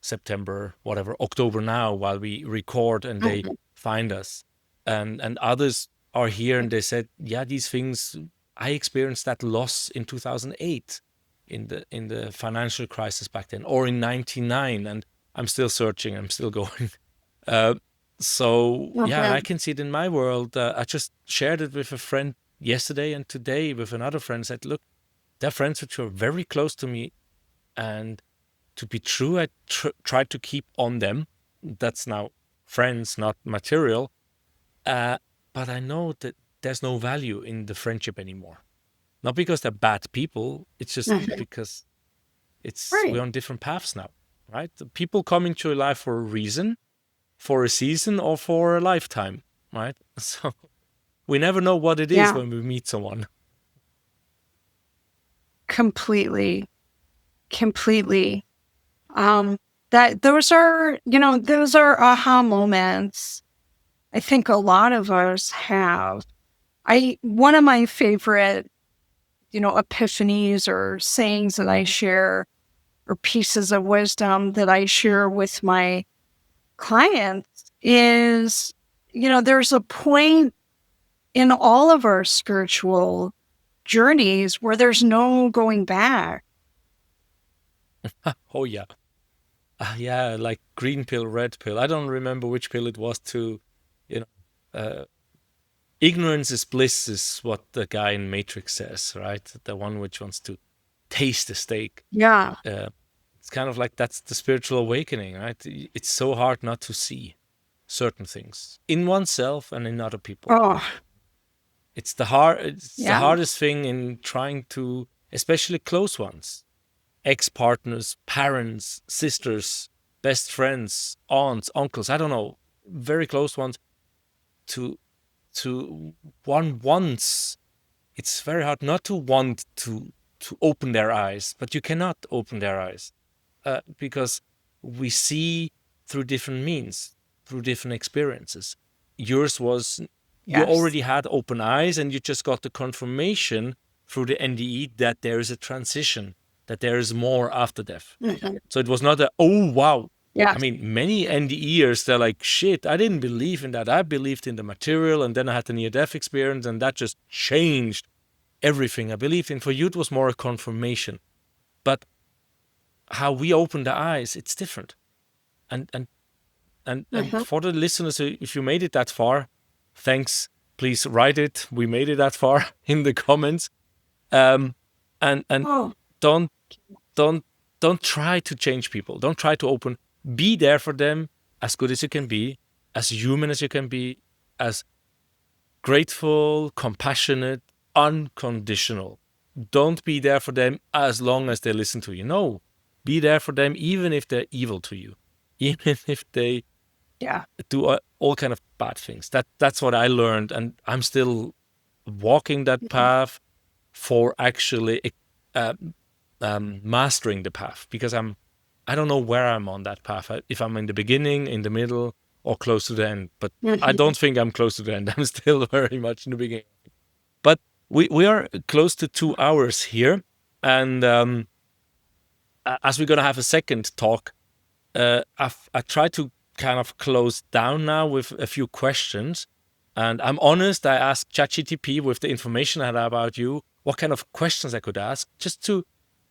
S2: September, whatever, October now, while we record, and they find us. And others are here and they said, yeah, these things, I experienced that loss in 2008 in the financial crisis back then, or in 99, and I'm still searching, I'm still going. Yeah, I can see it in my world. I just shared it with a friend yesterday and today with another friend. Said, look, they're friends which were very close to me, and to be true, I tried to keep on them. That's now friends, not material. But I know that there's no value in the friendship anymore. Not because they're bad people. It's just because we're on different paths now, right? The people come into your life for a reason, for a season, or for a lifetime, right? So we never know what it is when we meet someone.
S1: Completely. Those are aha moments I think a lot of us have. One of my favorite, epiphanies or sayings that I share, or pieces of wisdom that I share with my clients is, there's a point in all of our spiritual journeys where there's no going back.
S2: Oh, yeah. Yeah, like green pill, red pill. I don't remember which pill it was to, ignorance is bliss is what the guy in Matrix says, right? The one which wants to taste the steak.
S1: Yeah.
S2: It's kind of like that's the spiritual awakening, right? It's so hard not to see certain things in oneself and in other people.
S1: Oh.
S2: It's the hardest thing in trying to, especially close ones, ex-partners, parents, sisters, best friends, aunts, uncles, I don't know, very close ones, to one once. It's very hard not to want to open their eyes, but you cannot open their eyes because we see through different means, through different experiences. Yours was, you already had open eyes and you just got the confirmation through the NDE that there is a transition, that there is more after death. So it was not oh, wow.
S1: Yeah.
S2: I mean, many NDEers, they're like, shit, I didn't believe in that. I believed in the material, and then I had the near-death experience, and that just changed everything I believed in. For you, it was more a confirmation. But how we open the eyes, it's different. And for the listeners, if you made it that far, thanks. Please write it. We made it that far in the comments. Don't don't try to change people. Don't try to open. Be there for them as good as you can be, as human as you can be, as grateful, compassionate, unconditional. Don't be there for them as long as they listen to you. No, be there for them even if they're evil to you, even if they do all kind of bad things. That's what I learned, and I'm still walking that path for actually mastering the path, because I don't know where I'm on that path. If I'm in the beginning, in the middle, or close to the end. But I don't think I'm close to the end. I'm still very much in the beginning. But we are close to 2 hours here, and as we're gonna have a second talk, I try to kind of close down now with a few questions. And I'm honest, I asked ChatGPT with the information I had about you, what kind of questions I could ask, just to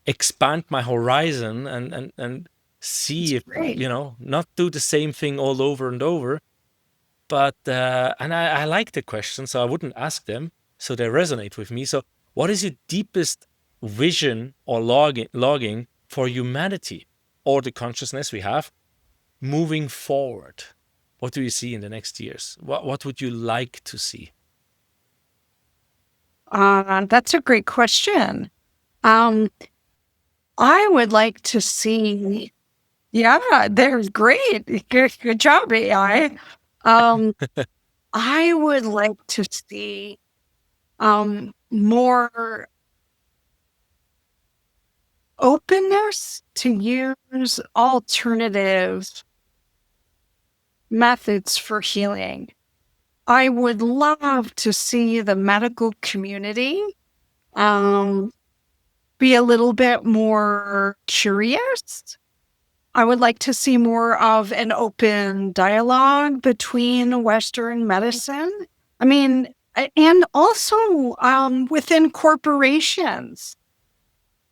S2: expand my horizon and see if, not do the same thing all over and over. But, and I like the questions, so I wouldn't ask them, so they resonate with me. So what is your deepest vision or logging for humanity or the consciousness we have moving forward? What do you see in the next years? What would you like to see?
S1: That's a great question. I would like to see, they're great. Good job, AI. I would like to see more openness to use alternative methods for healing. I would love to see the medical community be a little bit more curious. I would like to see more of an open dialogue between Western medicine. I mean, and also within corporations.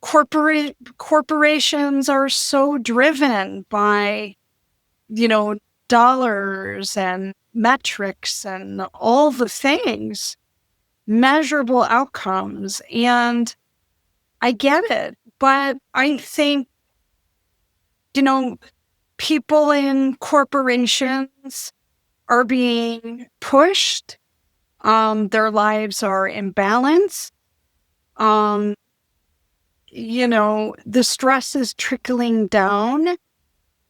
S1: Corporations are so driven by, dollars and metrics and all the things, measurable outcomes. And I get it, but I think, people in corporations are being pushed. Their lives are imbalanced. The stress is trickling down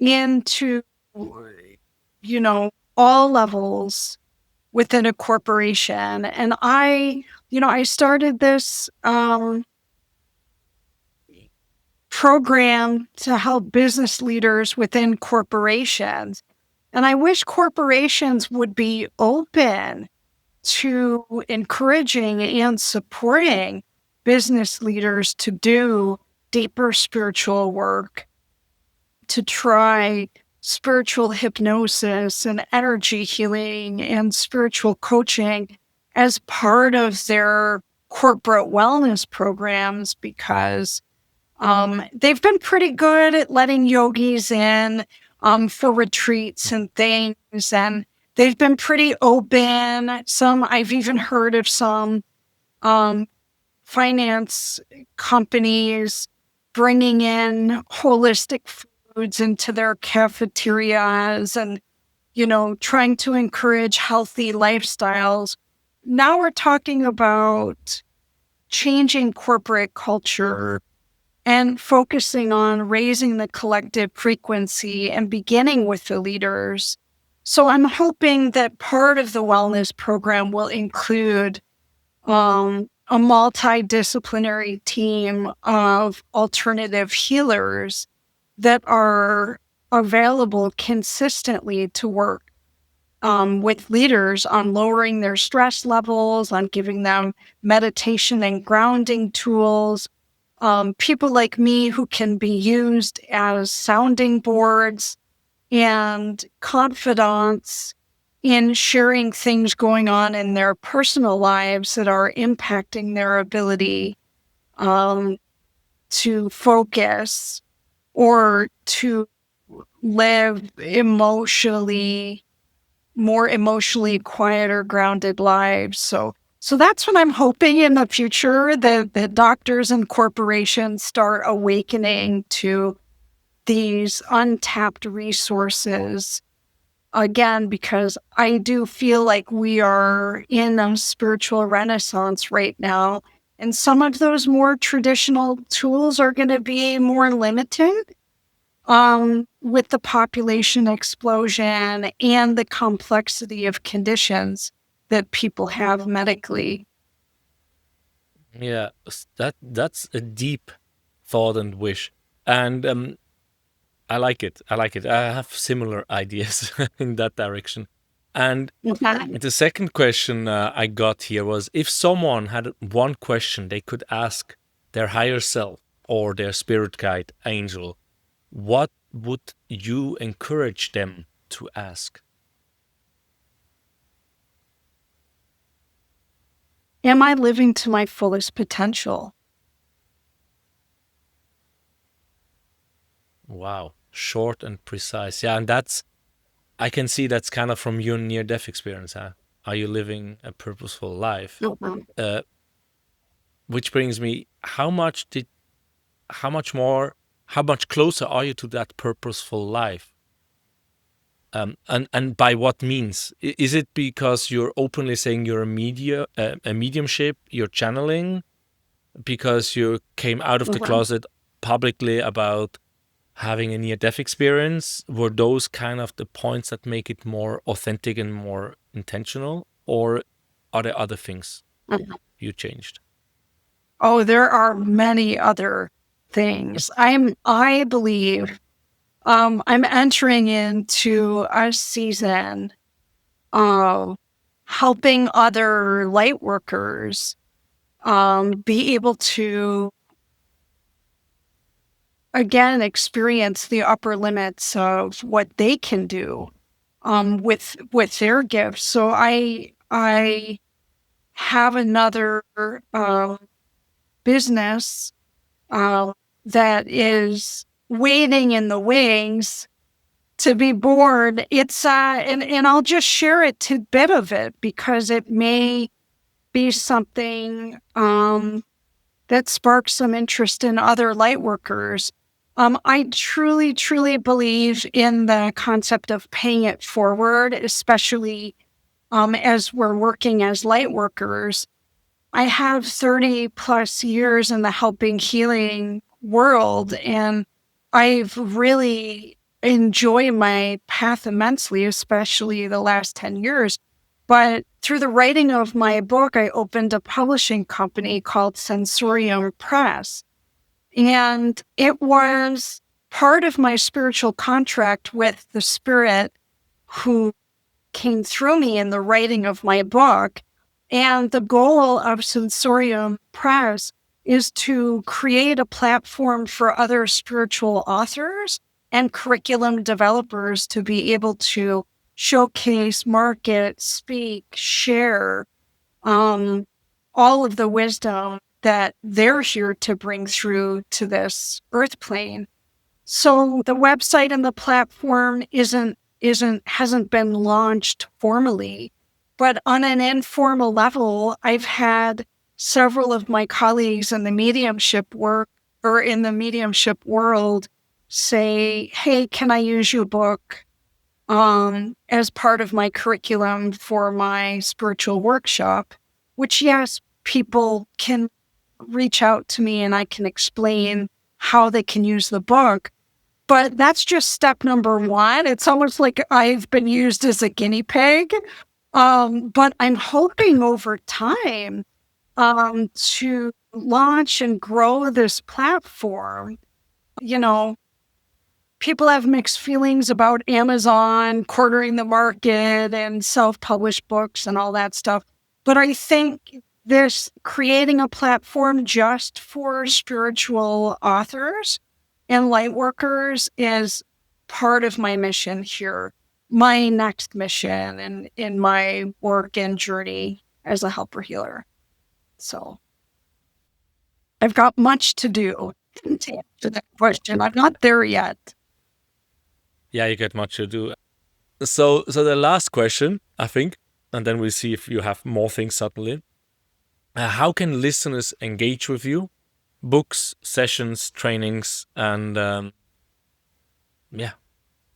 S1: into, all levels within a corporation. And I started this program to help business leaders within corporations. And I wish corporations would be open to encouraging and supporting business leaders to do deeper spiritual work, to try spiritual hypnosis and energy healing and spiritual coaching as part of their corporate wellness programs, because they've been pretty good at letting yogis in for retreats and things, and they've been pretty open. I've even heard of some finance companies bringing in holistic foods into their cafeterias and, trying to encourage healthy lifestyles. Now we're talking about changing corporate culture and focusing on raising the collective frequency and beginning with the leaders. So I'm hoping that part of the wellness program will include a multidisciplinary team of alternative healers that are available consistently to work with leaders on lowering their stress levels, on giving them meditation and grounding tools. People like me who can be used as sounding boards and confidants in sharing things going on in their personal lives that are impacting their ability to focus or to live more emotionally quieter, grounded lives. So that's what I'm hoping in the future, that doctors and corporations start awakening to these untapped resources. Again, because I do feel like we are in a spiritual renaissance right now. And some of those more traditional tools are going to be more limited with the population explosion and the complexity of conditions that people have medically.
S2: Yeah, that's a deep thought and wish. And I like it. I like it. I have similar ideas in that direction. And
S1: Okay.
S2: the second question I got here was, if someone had one question they could ask their higher self or their spirit guide, angel, what would you encourage them to ask?
S1: Am I living to my fullest potential?
S2: Wow, short and precise. Yeah, and I can see that's kind of from your near-death experience, huh? Are you living a purposeful life?
S1: Mhm.
S2: Which brings me, how much closer are you to that purposeful life? And by what means? Is it because you're openly saying you're a mediumship, you're channeling, because you came out of the
S1: Mhm.
S2: closet publicly about having a near-death experience? Were those kind of the points that make it more authentic and more intentional, or are there other things
S1: Mhm.
S2: you changed?
S1: Oh, there are many other things. I believe I'm entering into a season of helping other light workers be able to again experience the upper limits of what they can do with their gifts. So I have another business that is waiting in the wings to be born. It's and I'll just share a tidbit of it because it may be something that sparks some interest in other light workers. I truly, truly believe in the concept of paying it forward, especially as we're working as light workers. I have 30 plus years in the helping healing world, and I've really enjoyed my path immensely, especially the last 10 years. But through the writing of my book, I opened a publishing company called Sensorium Press. And it was part of my spiritual contract with the spirit who came through me in the writing of my book. And the goal of Sensorium Press is to create a platform for other spiritual authors and curriculum developers to be able to showcase, market, speak, share all of the wisdom that they're here to bring through to this earth plane. So the website and the platform hasn't been launched formally, but on an informal level, I've had several of my colleagues in the mediumship work or in the mediumship world say, "Hey, can I use your book as part of my curriculum for my spiritual workshop?" Which, yes, people can reach out to me and I can explain how they can use the book. But that's just step number one. It's almost like I've been used as a guinea pig. But I'm hoping over time to launch and grow this platform. You know, people have mixed feelings about Amazon cornering the market and self-published books and all that stuff. But I think this creating a platform just for spiritual authors and light workers is part of my mission here, my next mission and in my work and journey as a helper healer. So I've got much to do to answer that question. I'm not there yet.
S2: Yeah, you get much to do. So the last question, I think, and then we'll see if you have more things suddenly. How can listeners engage with you? Books, sessions, trainings, and yeah,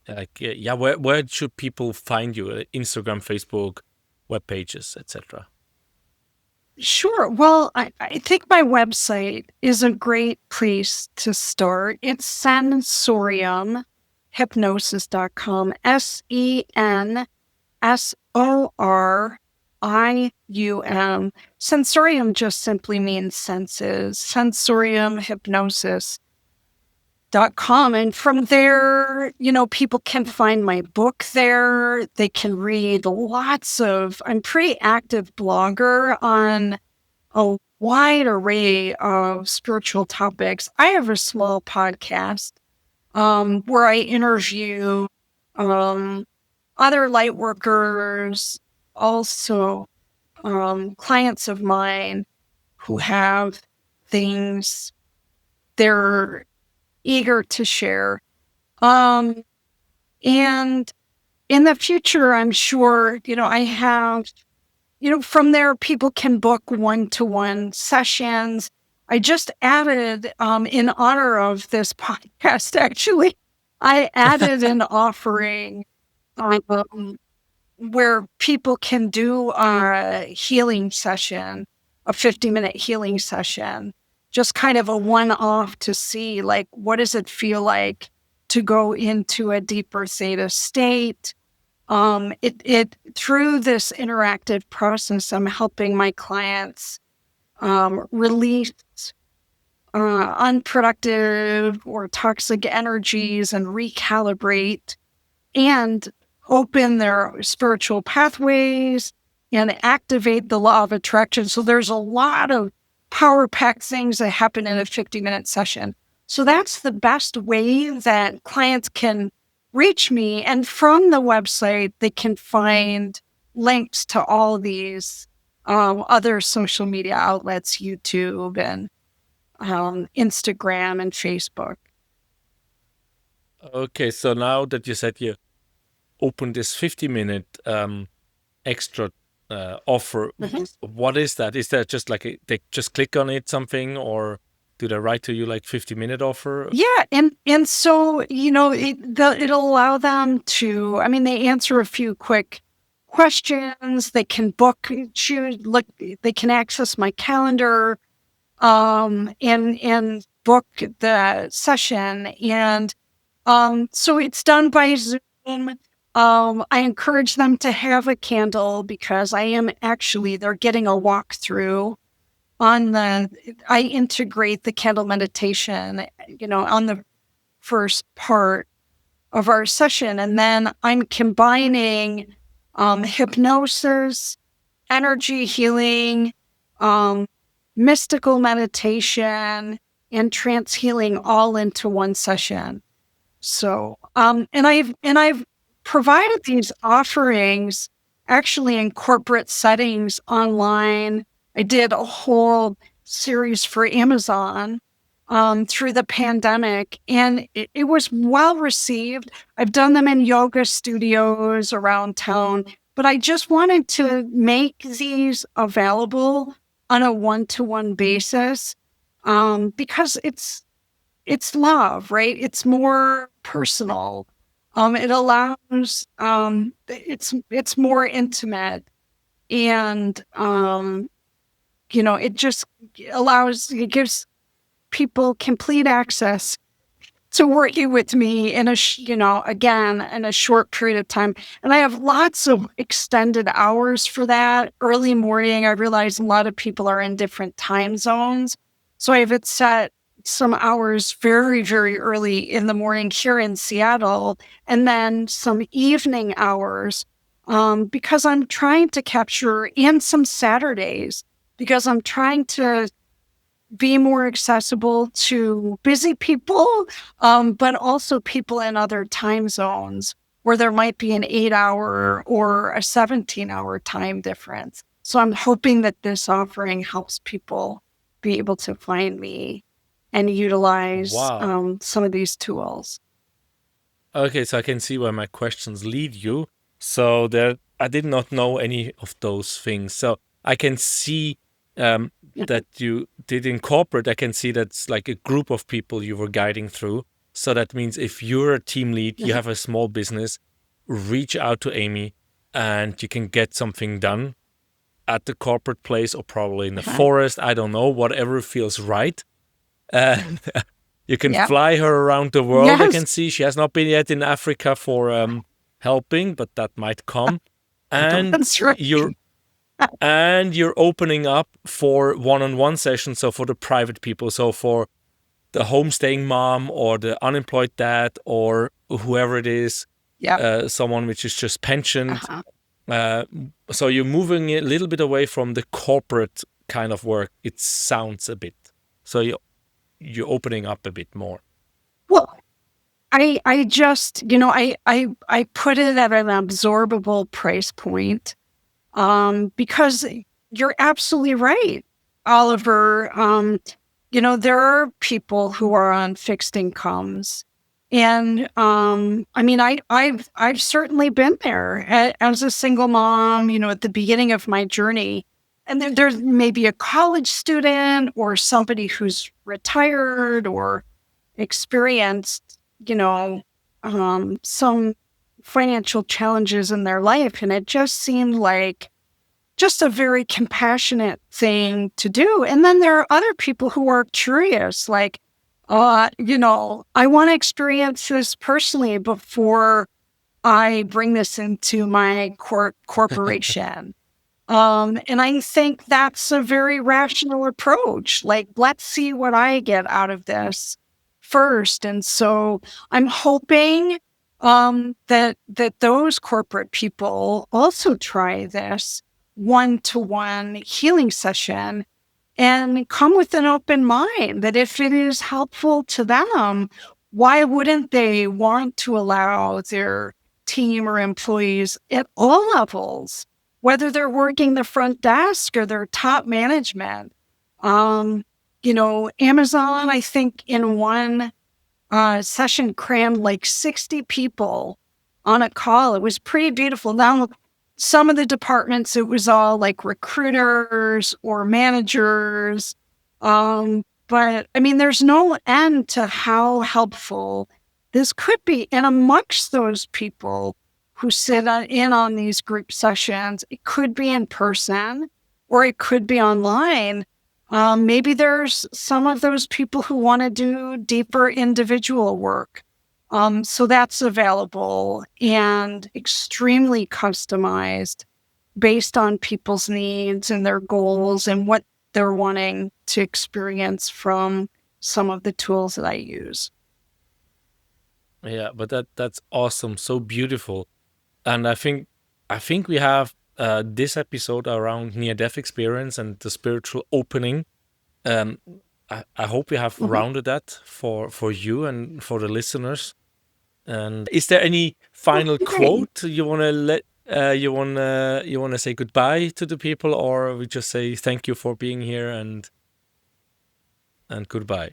S2: like yeah, where should people find you? Instagram, Facebook, web pages, etc.
S1: Sure. Well, I think my website is a great place to start. It's sensoriumhypnosis.com. SENSORIUM. Sensorium just simply means senses. Sensoriumhypnosis.com. And from there, people can find my book there. They can read I'm pretty active blogger on a wide array of spiritual topics. I have a small podcast where I interview other light workers, also clients of mine who have things they're eager to share. And in the future, I'm sure, I have, from there, people can book one-to-one sessions. I just added, in honor of this podcast, actually, I added an offering where people can do a healing session, a 50-minute healing session, just kind of a one-off to see, like, what does it feel like to go into a deeper theta state? Through this interactive process, I'm helping my clients release unproductive or toxic energies and recalibrate and open their spiritual pathways and activate the law of attraction. So there's a lot of power-packed things that happen in a 50-minute session. So that's the best way that clients can reach me. And from the website, they can find links to all these other social media outlets, YouTube and Instagram and Facebook.
S2: Okay, so now that you said you opened this 50-minute extra offer, what is that? Is that just like they just click on it, something, or do they write to you like 50-minute offer?
S1: Yeah, and so it'll allow them to. I mean, they answer a few quick questions. They can They can access my calendar, and book the session. And so it's done by Zoom. I encourage them to have a candle because they're getting a walkthrough I integrate the candle meditation, on the first part of our session. And then I'm combining hypnosis, energy healing, mystical meditation, and trance healing all into one session. So, and I've provided these offerings actually in corporate settings online. I did a whole series for Amazon through the pandemic, and it was well received. I've done them in yoga studios around town, but I just wanted to make these available on a one-to-one basis because it's love, right? It's more personal. It allows it's more intimate, and it gives people complete access to working with me in a short period of time. And I have lots of extended hours for that. Early morning, I realize a lot of people are in different time zones. So I have it set some hours very, very early in the morning here in Seattle, and then some evening hours because I'm trying to capture, and some Saturdays, because I'm trying to be more accessible to busy people, but also people in other time zones where there might be an 8-hour or a 17-hour time difference. So I'm hoping that this offering helps people be able to find me and utilize some of these tools.
S2: Okay, so I can see where my questions lead you. So I did not know any of those things. So I can see that you did incorporate. I can see that's like a group of people you were guiding through. So that means if you're a team lead, you have a small business, reach out to Amy and you can get something done at the corporate place or probably in the forest. I don't know, whatever feels right. You can fly her around the world. I can see she has not been yet in Africa for helping, but that might come. And
S1: That's right.
S2: you're opening up for one-on-one sessions, so for the private people, so for the homestaying mom or the unemployed dad or whoever it is, someone which is just pensioned. So you're moving a little bit away from the corporate kind of work, it sounds a bit. So you're opening up a bit more.
S1: Well, I just, I put it at an absorbable price point because you're absolutely right, Oliver. There are people who are on fixed incomes. And I've certainly been there as a single mom, at the beginning of my journey. And then there's maybe a college student or somebody who's retired or experienced, some financial challenges in their life. And it just seemed like just a very compassionate thing to do. And then there are other people who are curious, like, I want to experience this personally before I bring this into my corporation. And I think that's a very rational approach. Like, let's see what I get out of this first. And so I'm hoping that those corporate people also try this one-to-one healing session and come with an open mind that if it is helpful to them, why wouldn't they want to allow their team or employees at all levels, whether they're working the front desk or their top management? Amazon, I think in one session crammed like 60 people on a call. It was pretty beautiful. Now, some of the departments, it was all like recruiters or managers. But there's no end to how helpful this could be. And amongst those people who sit in on these group sessions, it could be in person or it could be online. Maybe there's some of those people who want to do deeper individual work. So that's available and extremely customized based on people's needs and their goals and what they're wanting to experience from some of the tools that I use.
S2: Yeah, but that's awesome. So beautiful. And I think we have this episode around near-death experience and the spiritual opening. I hope we have rounded that for you and for the listeners. And is there any final quote you want to let you want to say goodbye to the people, or we just say thank you for being here and goodbye?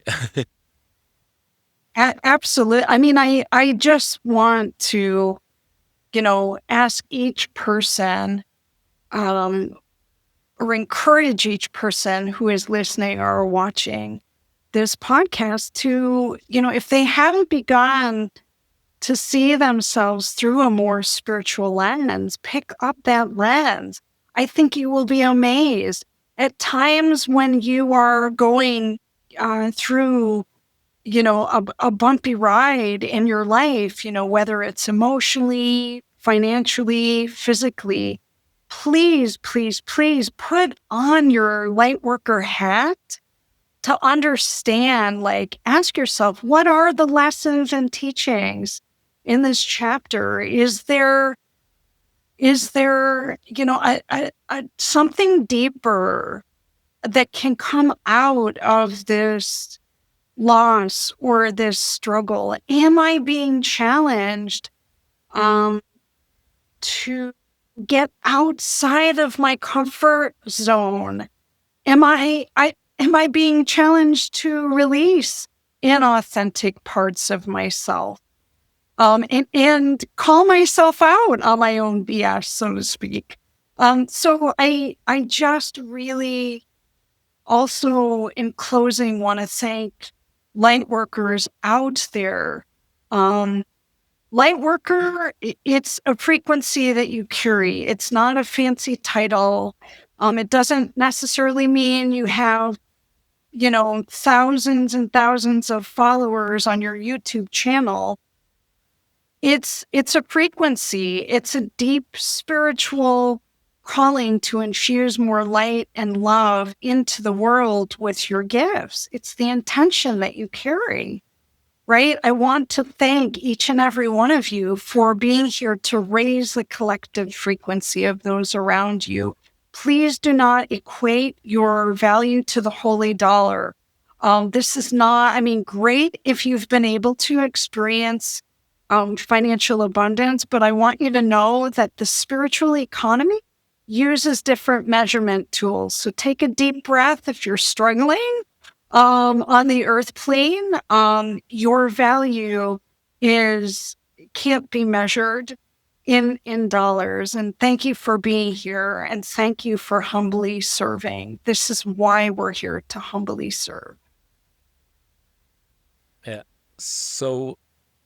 S1: Absolutely. I just want to, ask each person, or encourage each person who is listening or watching this podcast to, if they haven't begun to see themselves through a more spiritual lens, pick up that lens. I think you will be amazed. At times when you are going through, a bumpy ride in your life, whether it's emotionally, financially, physically, please, please, please put on your Lightworker hat to understand, ask yourself, what are the lessons and teachings in this chapter? Is there something deeper that can come out of this loss or this struggle? Am I being challenged to get outside of my comfort zone? Am I being challenged to release inauthentic parts of myself? And call myself out on my own BS, so to speak. So I just really also, in closing, want to thank Lightworkers out there. Lightworker, it's a frequency that you carry. It's not a fancy title. It doesn't necessarily mean you have, thousands and thousands of followers on your YouTube channel. It's a frequency. It's a deep spiritual calling to infuse more light and love into the world with your gifts. It's the intention that you carry, right? I want to thank each and every one of you for being here to raise the collective frequency of those around you. Please do not equate your value to the holy dollar. This is not, great if you've been able to experience financial abundance, but I want you to know that the spiritual economy uses different measurement tools. So take a deep breath if you're struggling on the earth plane. Your value can't be measured in dollars. And thank you for being here, and thank you for humbly serving. This is why we're here, to humbly serve.
S2: Yeah. So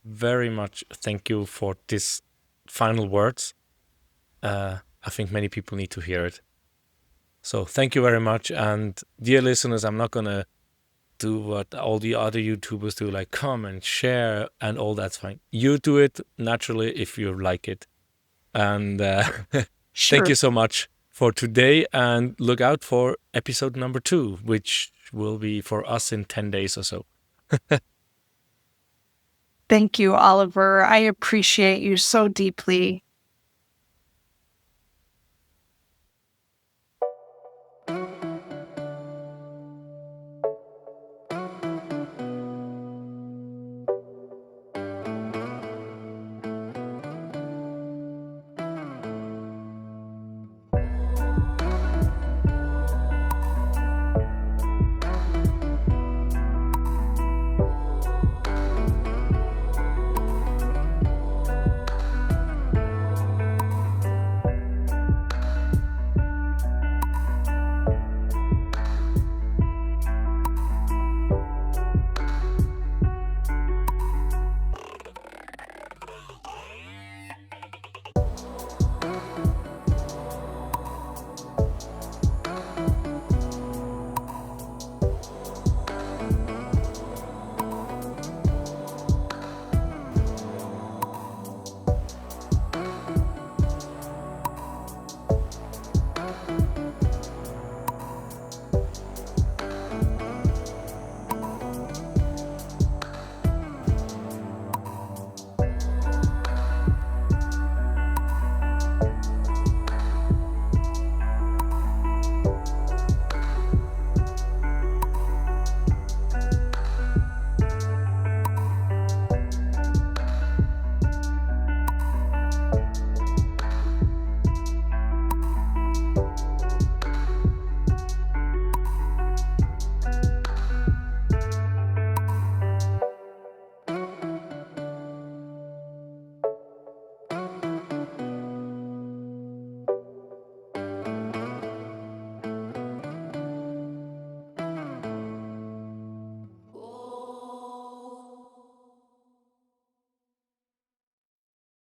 S2: very much thank you for this final words. I think many people need to hear it. So thank you very much. And dear listeners, I'm not going to do what all the other YouTubers do, like comment, share, and all that's fine. You do it naturally if you like it. And
S1: Sure.
S2: Thank you so much for today. And look out for episode number 2, which will be for us in 10 days or so.
S1: Thank you, Oliver. I appreciate you so deeply.